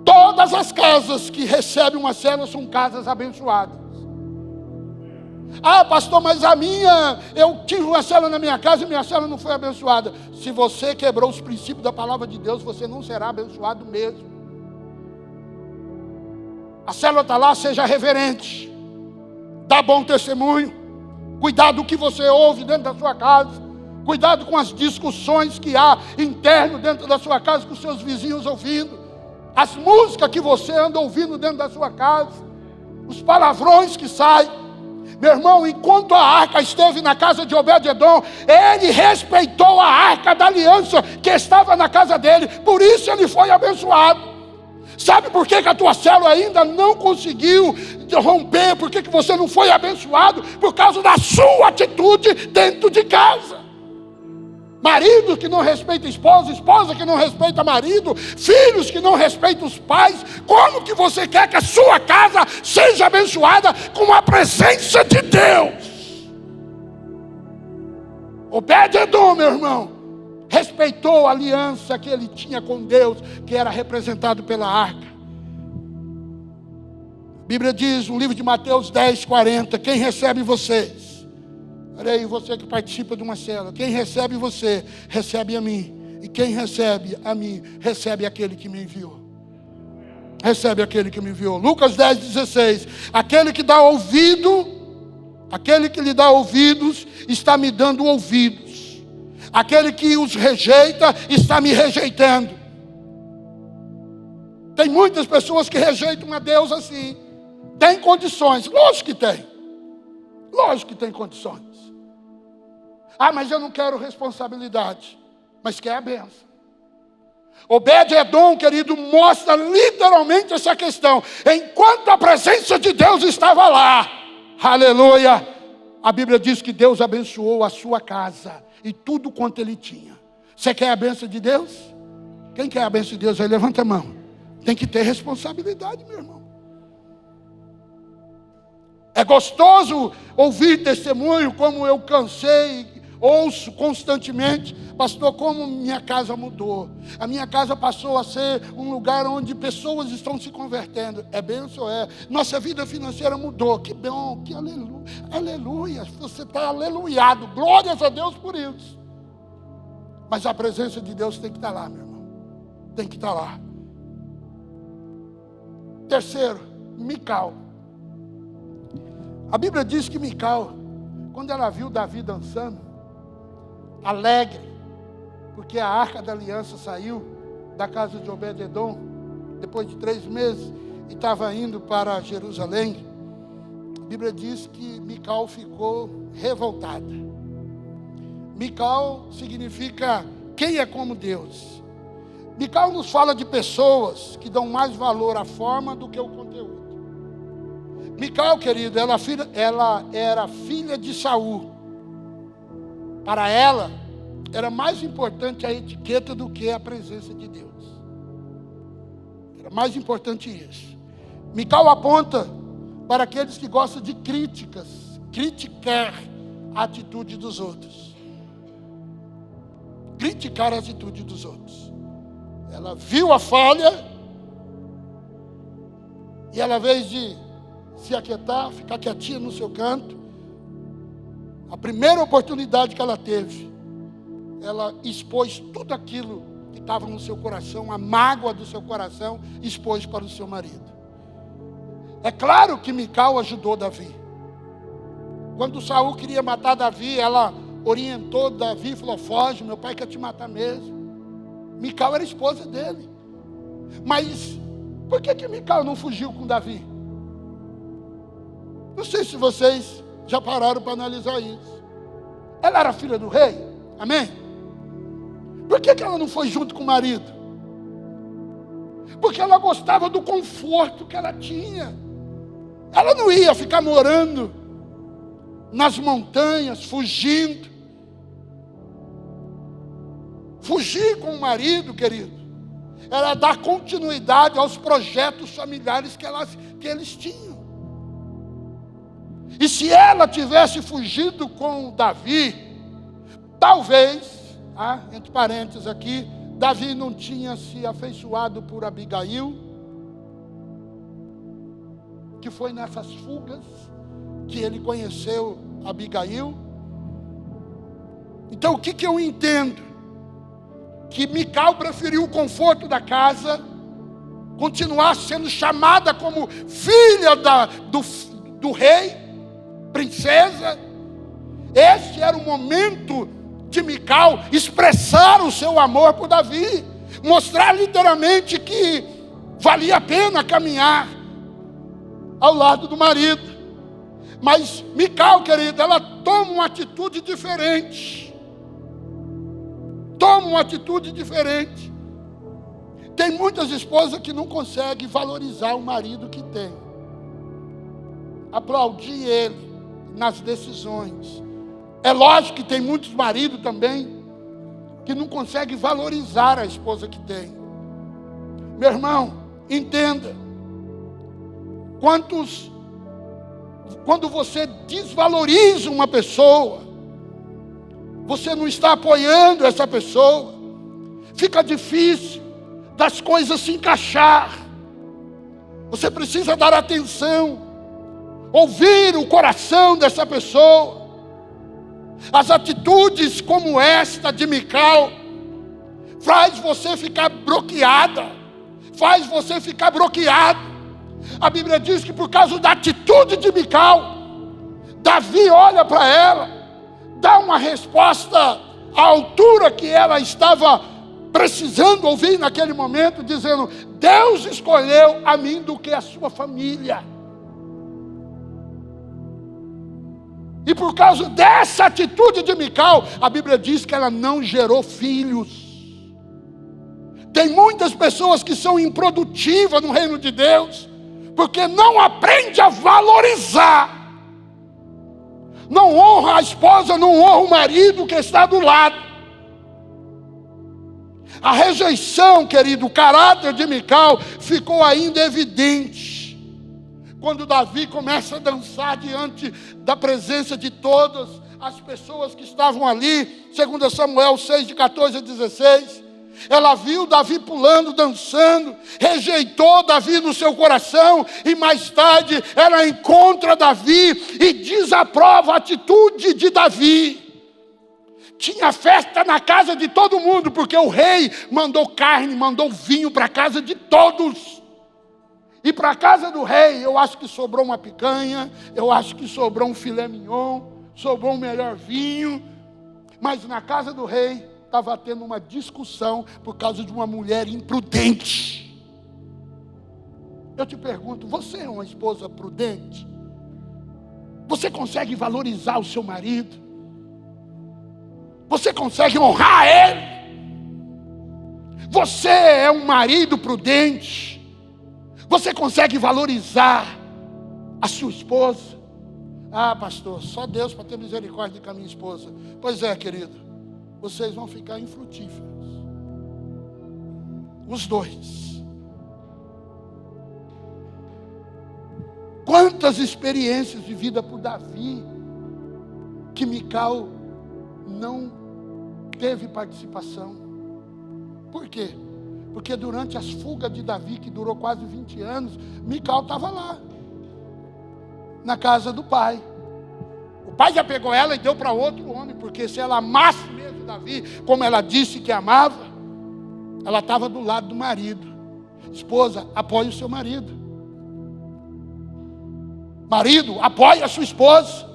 Todas as casas que recebem uma célula são casas abençoadas. Ah, pastor, mas eu tive uma célula na minha casa e minha célula não foi abençoada. Se você quebrou os princípios da palavra de Deus, você não será abençoado mesmo. A célula está lá, seja reverente, dá bom testemunho, cuidado do que você ouve dentro da sua casa, cuidado com as discussões que há interno dentro da sua casa, com seus vizinhos ouvindo, as músicas que você anda ouvindo dentro da sua casa, os palavrões que saem. Meu irmão, enquanto a arca esteve na casa de Obed-edom, ele respeitou a arca da aliança que estava na casa dele, por isso ele foi abençoado. Sabe por que a tua célula ainda não conseguiu romper? Por que você não foi abençoado? Por causa da sua atitude dentro de casa. Marido que não respeita esposa, esposa que não respeita marido, filhos que não respeitam os pais. Como que você quer que a sua casa seja abençoada com a presença de Deus? Obed-edom, meu irmão, respeitou a aliança que ele tinha com Deus, que era representado pela arca. A Bíblia diz no livro de Mateus 10:40, quem recebe vocês? Olha aí, você que participa de uma célula, quem recebe você, recebe a mim. E quem recebe a mim, recebe aquele que me enviou. Recebe aquele que me enviou. Lucas 10:16, aquele que dá ouvido, aquele que lhe dá ouvidos, está me dando ouvidos. Aquele que os rejeita, está me rejeitando. Tem muitas pessoas que rejeitam a Deus assim. Tem condições, lógico que tem. Lógico que tem condições. Ah, mas eu não quero responsabilidade. Mas quer a bênção. Obed-Edom, querido, mostra literalmente essa questão. Enquanto a presença de Deus estava lá, aleluia, a Bíblia diz que Deus abençoou a sua casa e tudo quanto ele tinha. Você quer a bênção de Deus? Quem quer a bênção de Deus aí, levanta a mão. Tem que ter responsabilidade, meu irmão. É gostoso ouvir testemunho, como eu ouço constantemente. Pastor, como minha casa mudou. A minha casa passou a ser um lugar onde pessoas estão se convertendo. É bênção, é. Nossa vida financeira mudou. Que bom, que aleluia. Aleluia. Você está aleluiado. Glórias a Deus por isso. Mas a presença de Deus tem que estar lá, meu irmão. Tem que estar lá. Terceiro, Mical. A Bíblia diz que Mical, quando ela viu Davi dançando, alegre, porque a arca da aliança saiu da casa de Obed-Edom, depois de 3 meses, e estava indo para Jerusalém, a Bíblia diz que Mical ficou revoltada. Mical significa quem é como Deus. Mical nos fala de pessoas que dão mais valor à forma do que o conteúdo. Mical, querido, ela era filha de Saul. Para ela, era mais importante a etiqueta do que a presença de Deus. Era mais importante isso. Mical aponta para aqueles que gostam de críticas, criticar a atitude dos outros. Criticar a atitude dos outros. Ela viu a falha e ela, ao invés de se aquietar, ficar quietinha no seu canto, a primeira oportunidade que ela teve, ela expôs tudo aquilo que estava no seu coração, a mágoa do seu coração, expôs para o seu marido. É claro que Mical ajudou Davi. Quando Saul queria matar Davi, ela orientou Davi e falou: foge, meu pai quer te matar mesmo. Mical era esposa dele. Mas por que Mical não fugiu com Davi? Não sei se vocês já pararam para analisar isso. Ela era filha do rei, amém? Por que ela não foi junto com o marido? Porque ela gostava do conforto que ela tinha. Ela não ia ficar morando nas montanhas, fugindo. Fugir com o marido, querido, era dar continuidade aos projetos familiares que eles tinham. E se ela tivesse fugido com Davi, talvez, entre parênteses aqui, Davi não tinha se afeiçoado por Abigail, que foi nessas fugas que ele conheceu Abigail. Então o que eu entendo? Que Mical preferiu o conforto da casa, continuar sendo chamada como filha do rei, princesa. Este era o momento de Mical expressar o seu amor por Davi, mostrar literalmente que valia a pena caminhar ao lado do marido. Mas Mical, querida, ela toma uma atitude diferente. Toma uma atitude diferente. Tem muitas esposas que não conseguem valorizar o marido que tem, aplaudir ele nas decisões. É lógico que tem muitos maridos também que não conseguem valorizar a esposa que tem. Meu irmão, entenda. Quando você desvaloriza uma pessoa, você não está apoiando essa pessoa, fica difícil das coisas se encaixar. Você precisa dar atenção, ouvir o coração dessa pessoa. As atitudes como esta de Mical faz você ficar bloqueada, faz você ficar bloqueado. A Bíblia diz que por causa da atitude de Mical, Davi olha para ela, dá uma resposta à altura que ela estava precisando ouvir naquele momento, dizendo: Deus escolheu a mim do que a sua família. E por causa dessa atitude de Mical, a Bíblia diz que ela não gerou filhos. Tem muitas pessoas que são improdutivas no reino de Deus, porque não aprende a valorizar. Não honra a esposa, não honra o marido que está do lado. A rejeição, querido, o caráter de Mical ficou ainda evidente quando Davi começa a dançar diante da presença de todas as pessoas que estavam ali. 2 Samuel 6, de 14 a 16. Ela viu Davi pulando, dançando, rejeitou Davi no seu coração, e mais tarde ela encontra Davi e desaprova a atitude de Davi. Tinha festa na casa de todo mundo, porque o rei mandou carne, mandou vinho para a casa de todos. E para a casa do rei, eu acho que sobrou uma picanha, eu acho que sobrou um filé mignon, sobrou um melhor vinho. Mas na casa do rei, estava tendo uma discussão por causa de uma mulher imprudente. Eu te pergunto, você é uma esposa prudente? Você consegue valorizar o seu marido? Você consegue honrar ele? Você é um marido prudente? Você consegue valorizar a sua esposa? Ah, pastor, só Deus para ter misericórdia com a minha esposa. Pois é, querido, vocês vão ficar infrutíferos. Os dois. Quantas experiências vividas por Davi que Mical não teve participação. Por quê? Porque durante as fugas de Davi, que durou quase 20 anos, Mical estava lá, na casa do pai. O pai já pegou ela e deu para outro homem, porque se ela amasse mesmo Davi, como ela disse que amava, ela estava do lado do marido. Esposa, apoie o seu marido. Marido, apoie a sua esposa.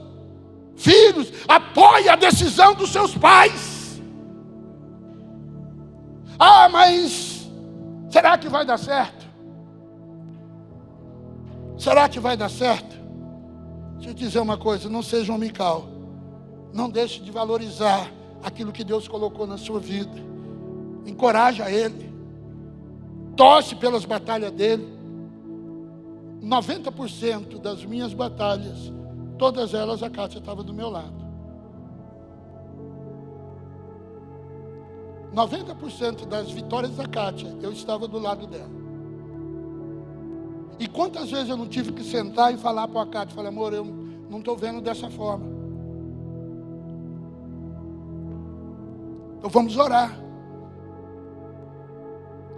Filhos, apoie a decisão dos seus pais. Ah, mas será que vai dar certo? Será que vai dar certo? Deixa eu dizer uma coisa, não seja um Mical. Não deixe de valorizar aquilo que Deus colocou na sua vida. Encoraja ele. Torce pelas batalhas dele. 90% das minhas batalhas, todas elas a Kátia estava do meu lado. 90% das vitórias da Kátia, eu estava do lado dela. E quantas vezes eu não tive que sentar e falar para a Kátia, falar, amor, eu não estou vendo dessa forma. Então vamos orar.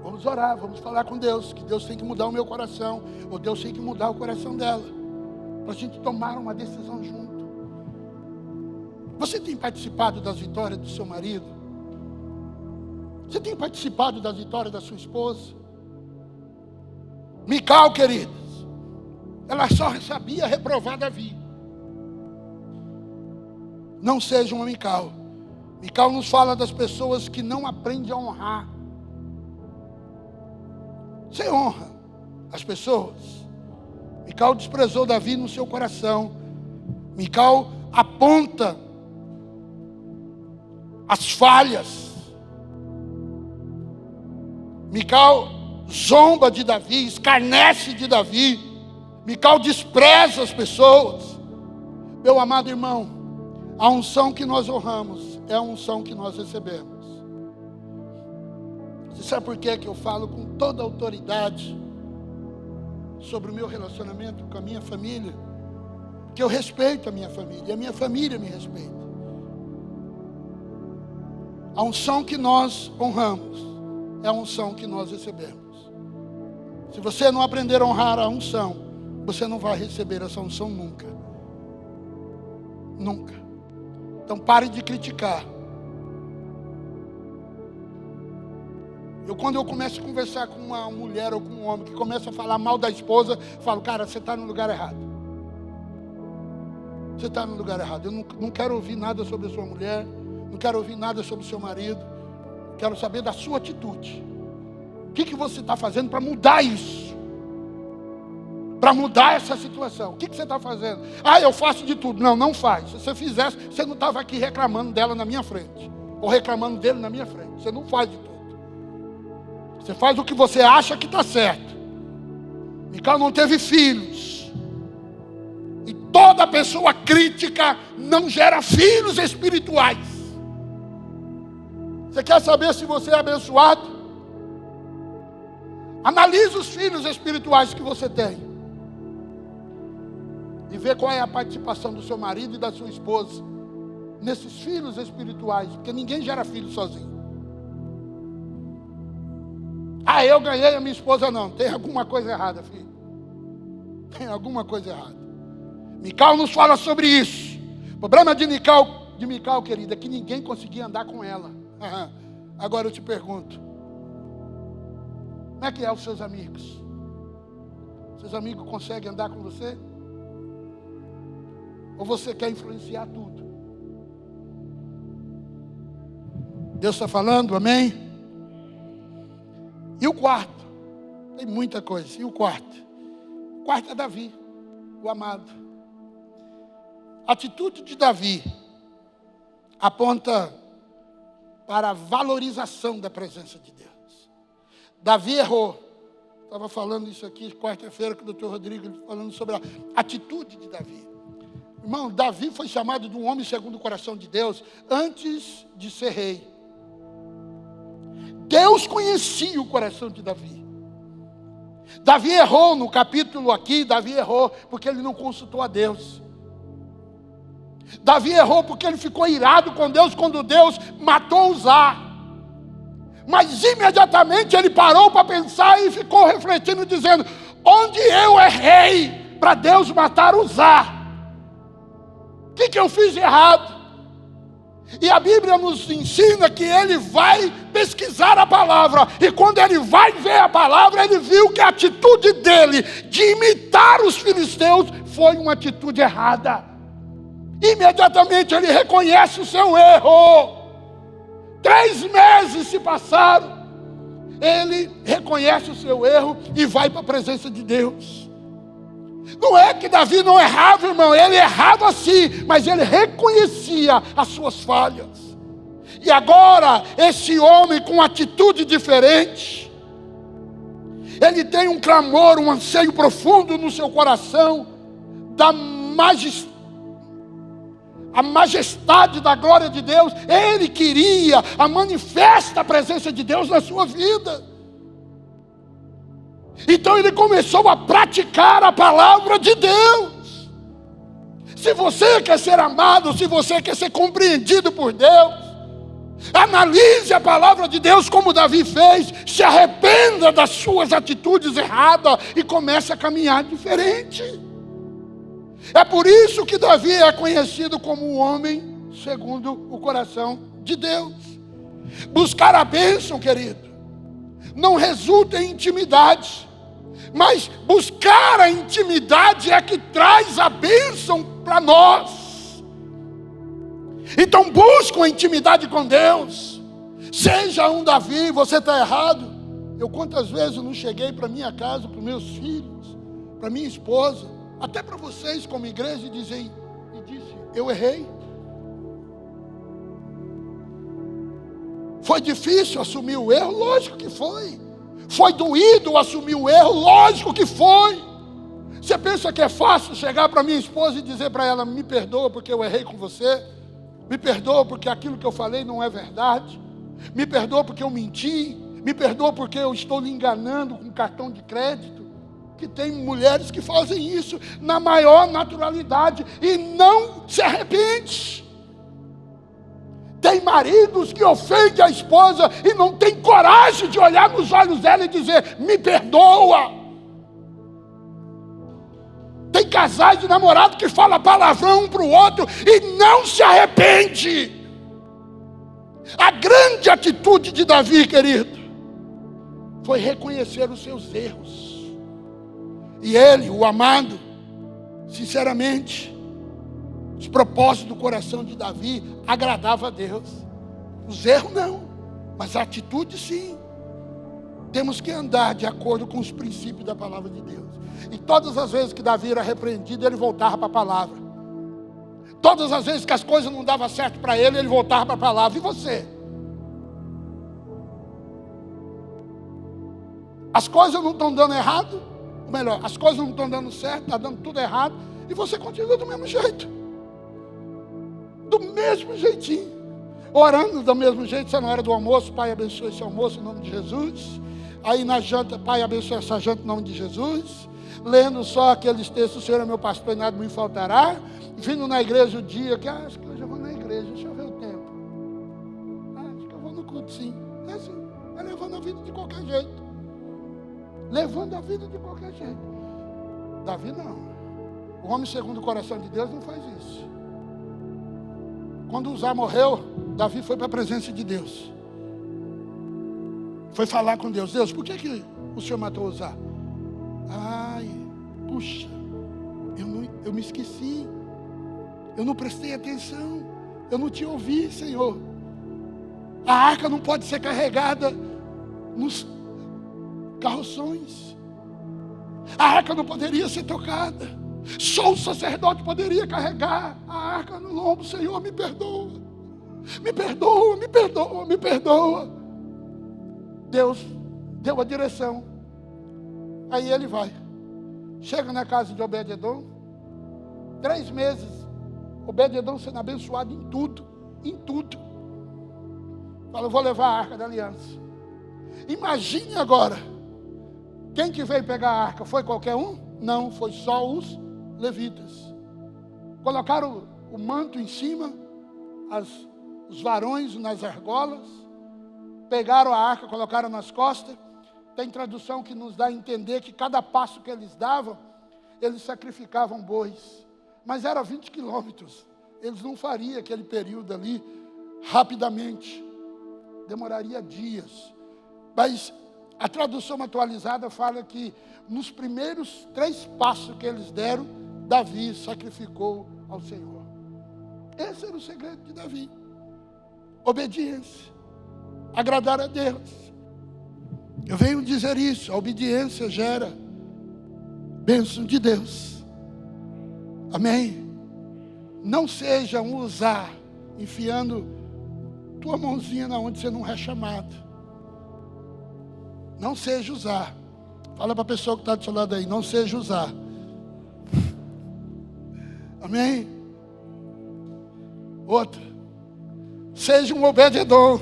Vamos orar, vamos falar com Deus, que Deus tem que mudar o meu coração, ou Deus tem que mudar o coração dela, para a gente tomar uma decisão junto. Você tem participado das vitórias do seu marido? Você tem participado das vitórias da sua esposa? Mical, queridas, ela só sabia reprovar Davi. Não seja uma Mical. Mical nos fala das pessoas que não aprendem a honrar. Você honra as pessoas? Mical desprezou Davi no seu coração. Mical aponta as falhas. Mical zomba de Davi, escarnece de Davi. Mical despreza as pessoas. Meu amado irmão, a unção que nós honramos é a unção que nós recebemos. Você sabe por que eu falo com toda a autoridade sobre o meu relacionamento com a minha família? Porque eu respeito a minha família e a minha família me respeita. A unção que nós honramos é a unção que nós recebemos. Se você não aprender a honrar a unção, você não vai receber essa unção nunca. Nunca. Então pare de criticar. Quando eu começo a conversar com uma mulher ou com um homem que começa a falar mal da esposa, eu falo, cara, você está no lugar errado. Você está no lugar errado. Eu não quero ouvir nada sobre a sua mulher, não quero ouvir nada sobre o seu marido. Quero saber da sua atitude. O que você está fazendo para mudar isso? Para mudar essa situação. O que você está fazendo? Ah, eu faço de tudo. Não, não faz. Se você fizesse, você não estava aqui reclamando dela na minha frente. Ou reclamando dele na minha frente. Você não faz de tudo. Você faz o que você acha que está certo. Mical não teve filhos. E toda pessoa crítica não gera filhos espirituais. Você quer saber se você é abençoado? Analise os filhos espirituais que você tem. E vê qual é a participação do seu marido e da sua esposa nesses filhos espirituais. Porque ninguém gera filho sozinho. Ah, eu ganhei, a minha esposa não. Tem alguma coisa errada, filho. Tem alguma coisa errada. Mical nos fala sobre isso. O problema de Mical, querida, é que ninguém conseguia andar com ela. Agora eu te pergunto. Como é que é os seus amigos? Seus amigos conseguem andar com você? Ou você quer influenciar tudo? Deus está falando, amém? E o quarto? Tem muita coisa. E o quarto? O quarto é Davi, o amado. A atitude de Davi aponta para a valorização da presença de Deus. Davi errou. Estava falando isso aqui quarta-feira com o Dr. Rodrigo, falando sobre a atitude de Davi. Irmão, Davi foi chamado de um homem segundo o coração de Deus antes de ser rei. Deus conhecia o coração de Davi. Davi errou no capítulo aqui, Davi errou porque ele não consultou a Deus. Davi errou porque ele ficou irado com Deus quando Deus matou Uzá. Mas imediatamente ele parou para pensar e ficou refletindo, dizendo: onde eu errei para Deus matar Uzá? O que eu fiz de errado? E a Bíblia nos ensina que ele vai pesquisar a palavra. E quando ele vai ver a palavra, ele viu que a atitude dele de imitar os filisteus foi uma atitude errada. Imediatamente ele reconhece o seu erro. 3 meses se passaram. Ele reconhece o seu erro e vai para a presença de Deus. Não é que Davi não errava, irmão, ele errava sim, mas ele reconhecia as suas falhas. E agora, esse homem com atitude diferente, ele tem um clamor, um anseio profundo no seu coração, a majestade da glória de Deus. Ele queria a manifesta presença de Deus na sua vida. Então ele começou a praticar a palavra de Deus. Se você quer ser amado, se você quer ser compreendido por Deus, analise a palavra de Deus como Davi fez, se arrependa das suas atitudes erradas e comece a caminhar diferente. É por isso que Davi é conhecido como um homem segundo o coração de Deus. Buscar a bênção, querido, não resulta em intimidade. Mas buscar a intimidade é que traz a bênção para nós. Então busca a intimidade com Deus. Seja um Davi. Você está errado. Eu quantas vezes não cheguei para minha casa, para os meus filhos, para minha esposa, até para vocês como igreja, e disse: eu errei. Foi difícil assumir o erro? Lógico que foi. Foi doído assumir o erro? Lógico que foi. Você pensa que é fácil chegar para minha esposa e dizer para ela: me perdoa porque eu errei com você, me perdoa porque aquilo que eu falei não é verdade, me perdoa porque eu menti, me perdoa porque eu estou lhe enganando com cartão de crédito? Que tem mulheres que fazem isso na maior naturalidade e não se arrepende. Tem maridos que ofendem a esposa e não tem coragem de olhar nos olhos dela e dizer: me perdoa. Tem casais de namorado que falam palavrão um para o outro e não se arrepende. A grande atitude de Davi, querido, foi reconhecer os seus erros. E ele, o amado, sinceramente, os propósitos do coração de Davi agradavam a Deus. Os erros não, mas a atitude sim. Temos que andar de acordo com os princípios da palavra de Deus. E todas as vezes que Davi era repreendido, ele voltava para a palavra. Todas as vezes que as coisas não davam certo para ele, ele voltava para a palavra. E você? As coisas não estão dando errado, ou melhor, as coisas não estão dando certo, está dando tudo errado, e você continua do mesmo jeito. Do mesmo jeitinho. Orando do mesmo jeito, você na hora do almoço, Pai, abençoe esse almoço em nome de Jesus. Aí na janta, Pai, abençoe essa janta em nome de Jesus. Lendo só aqueles textos, o Senhor é meu pastor e nada me faltará. Vindo na igreja o dia, que acho que hoje eu vou na igreja, deixa eu ver o tempo. Acho que eu vou no culto, sim. É assim, vai levando a vida de qualquer jeito. Levando a vida de qualquer jeito. Davi não. O homem segundo o coração de Deus não faz isso. Quando Uzá morreu, Davi foi para a presença de Deus. Foi falar com Deus. Deus, por que o Senhor matou Uzá? Ai, puxa, eu me esqueci. Eu não prestei atenção. Eu não te ouvi, Senhor. A arca não pode ser carregada nos carroções. A arca não poderia ser tocada. Só o sacerdote poderia carregar a arca no lombo. Senhor, me perdoa. Me perdoa, me perdoa, me perdoa. Deus deu a direção. Aí ele vai. Chega na casa de Obed-edom. 3 meses. Obed-edom sendo abençoado em tudo. Em tudo. Fala, eu vou levar a arca da aliança. Imagine agora. Quem que veio pegar a arca? Foi qualquer um? Não, foi só os levitas. Colocaram o manto em cima, os varões nas argolas, pegaram a arca, colocaram nas costas. Tem tradução que nos dá a entender que cada passo que eles davam, eles sacrificavam bois. Mas era 20 quilômetros. Eles não fariam aquele período ali rapidamente. Demoraria dias. Mas a tradução atualizada fala que nos primeiros 3 passos que eles deram, Davi sacrificou ao Senhor. Esse era o segredo de Davi. Obediência. Agradar a Deus. Eu venho dizer isso. A obediência gera bênção de Deus. Amém? Não seja um Uzá enfiando tua mãozinha na onde você não é chamado. Não seja Uzá. Fala para a pessoa que está do seu lado aí. Não seja Uzá. Amém? Outra. Seja um Obed-edom.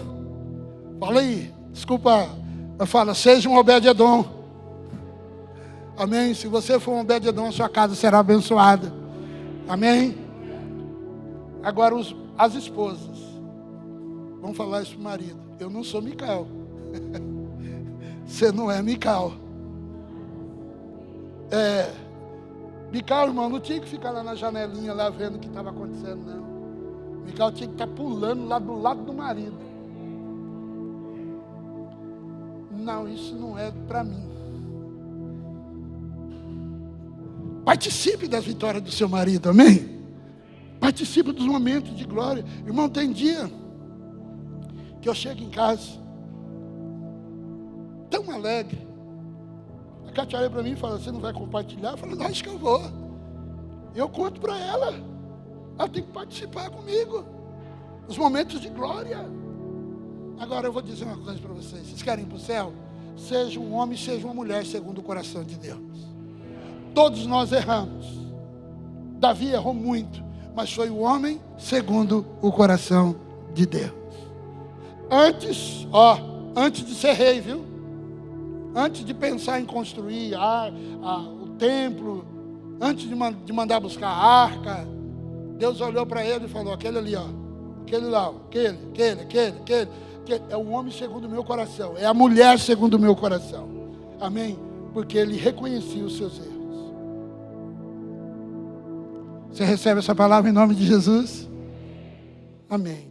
Fala aí. Desculpa. Mas fala. Seja um Obed-edom. Amém? Se você for um Obed-edom, sua casa será abençoada. Amém? Agora as esposas. Vamos falar isso para o marido. Eu não sou Micael. Você não é Micael. Micael, irmão, não tinha que ficar lá na janelinha, lá vendo o que estava acontecendo, não. Micael tinha que estar pulando lá do lado do marido. Não, isso não é para mim. Participe das vitórias do seu marido, amém? Participe dos momentos de glória. Irmão, tem dia que eu chego em casa tão alegre. A Cátia olha para mim e fala, você não vai compartilhar? Eu falo, não, acho que eu vou. Eu conto para ela. Ela tem que participar comigo. Os momentos de glória. Agora eu vou dizer uma coisa para vocês. Vocês querem ir para o céu? Seja um homem, seja uma mulher, segundo o coração de Deus. Todos nós erramos. Davi errou muito, mas foi o homem segundo o coração de Deus. Antes de ser rei, viu? Antes de pensar em construir o templo, antes de mandar buscar a arca, Deus olhou para ele e falou, aquele ali, aquele lá, aquele, é o homem segundo o meu coração, é a mulher segundo o meu coração. Amém? Porque ele reconhecia os seus erros. Você recebe essa palavra em nome de Jesus? Amém.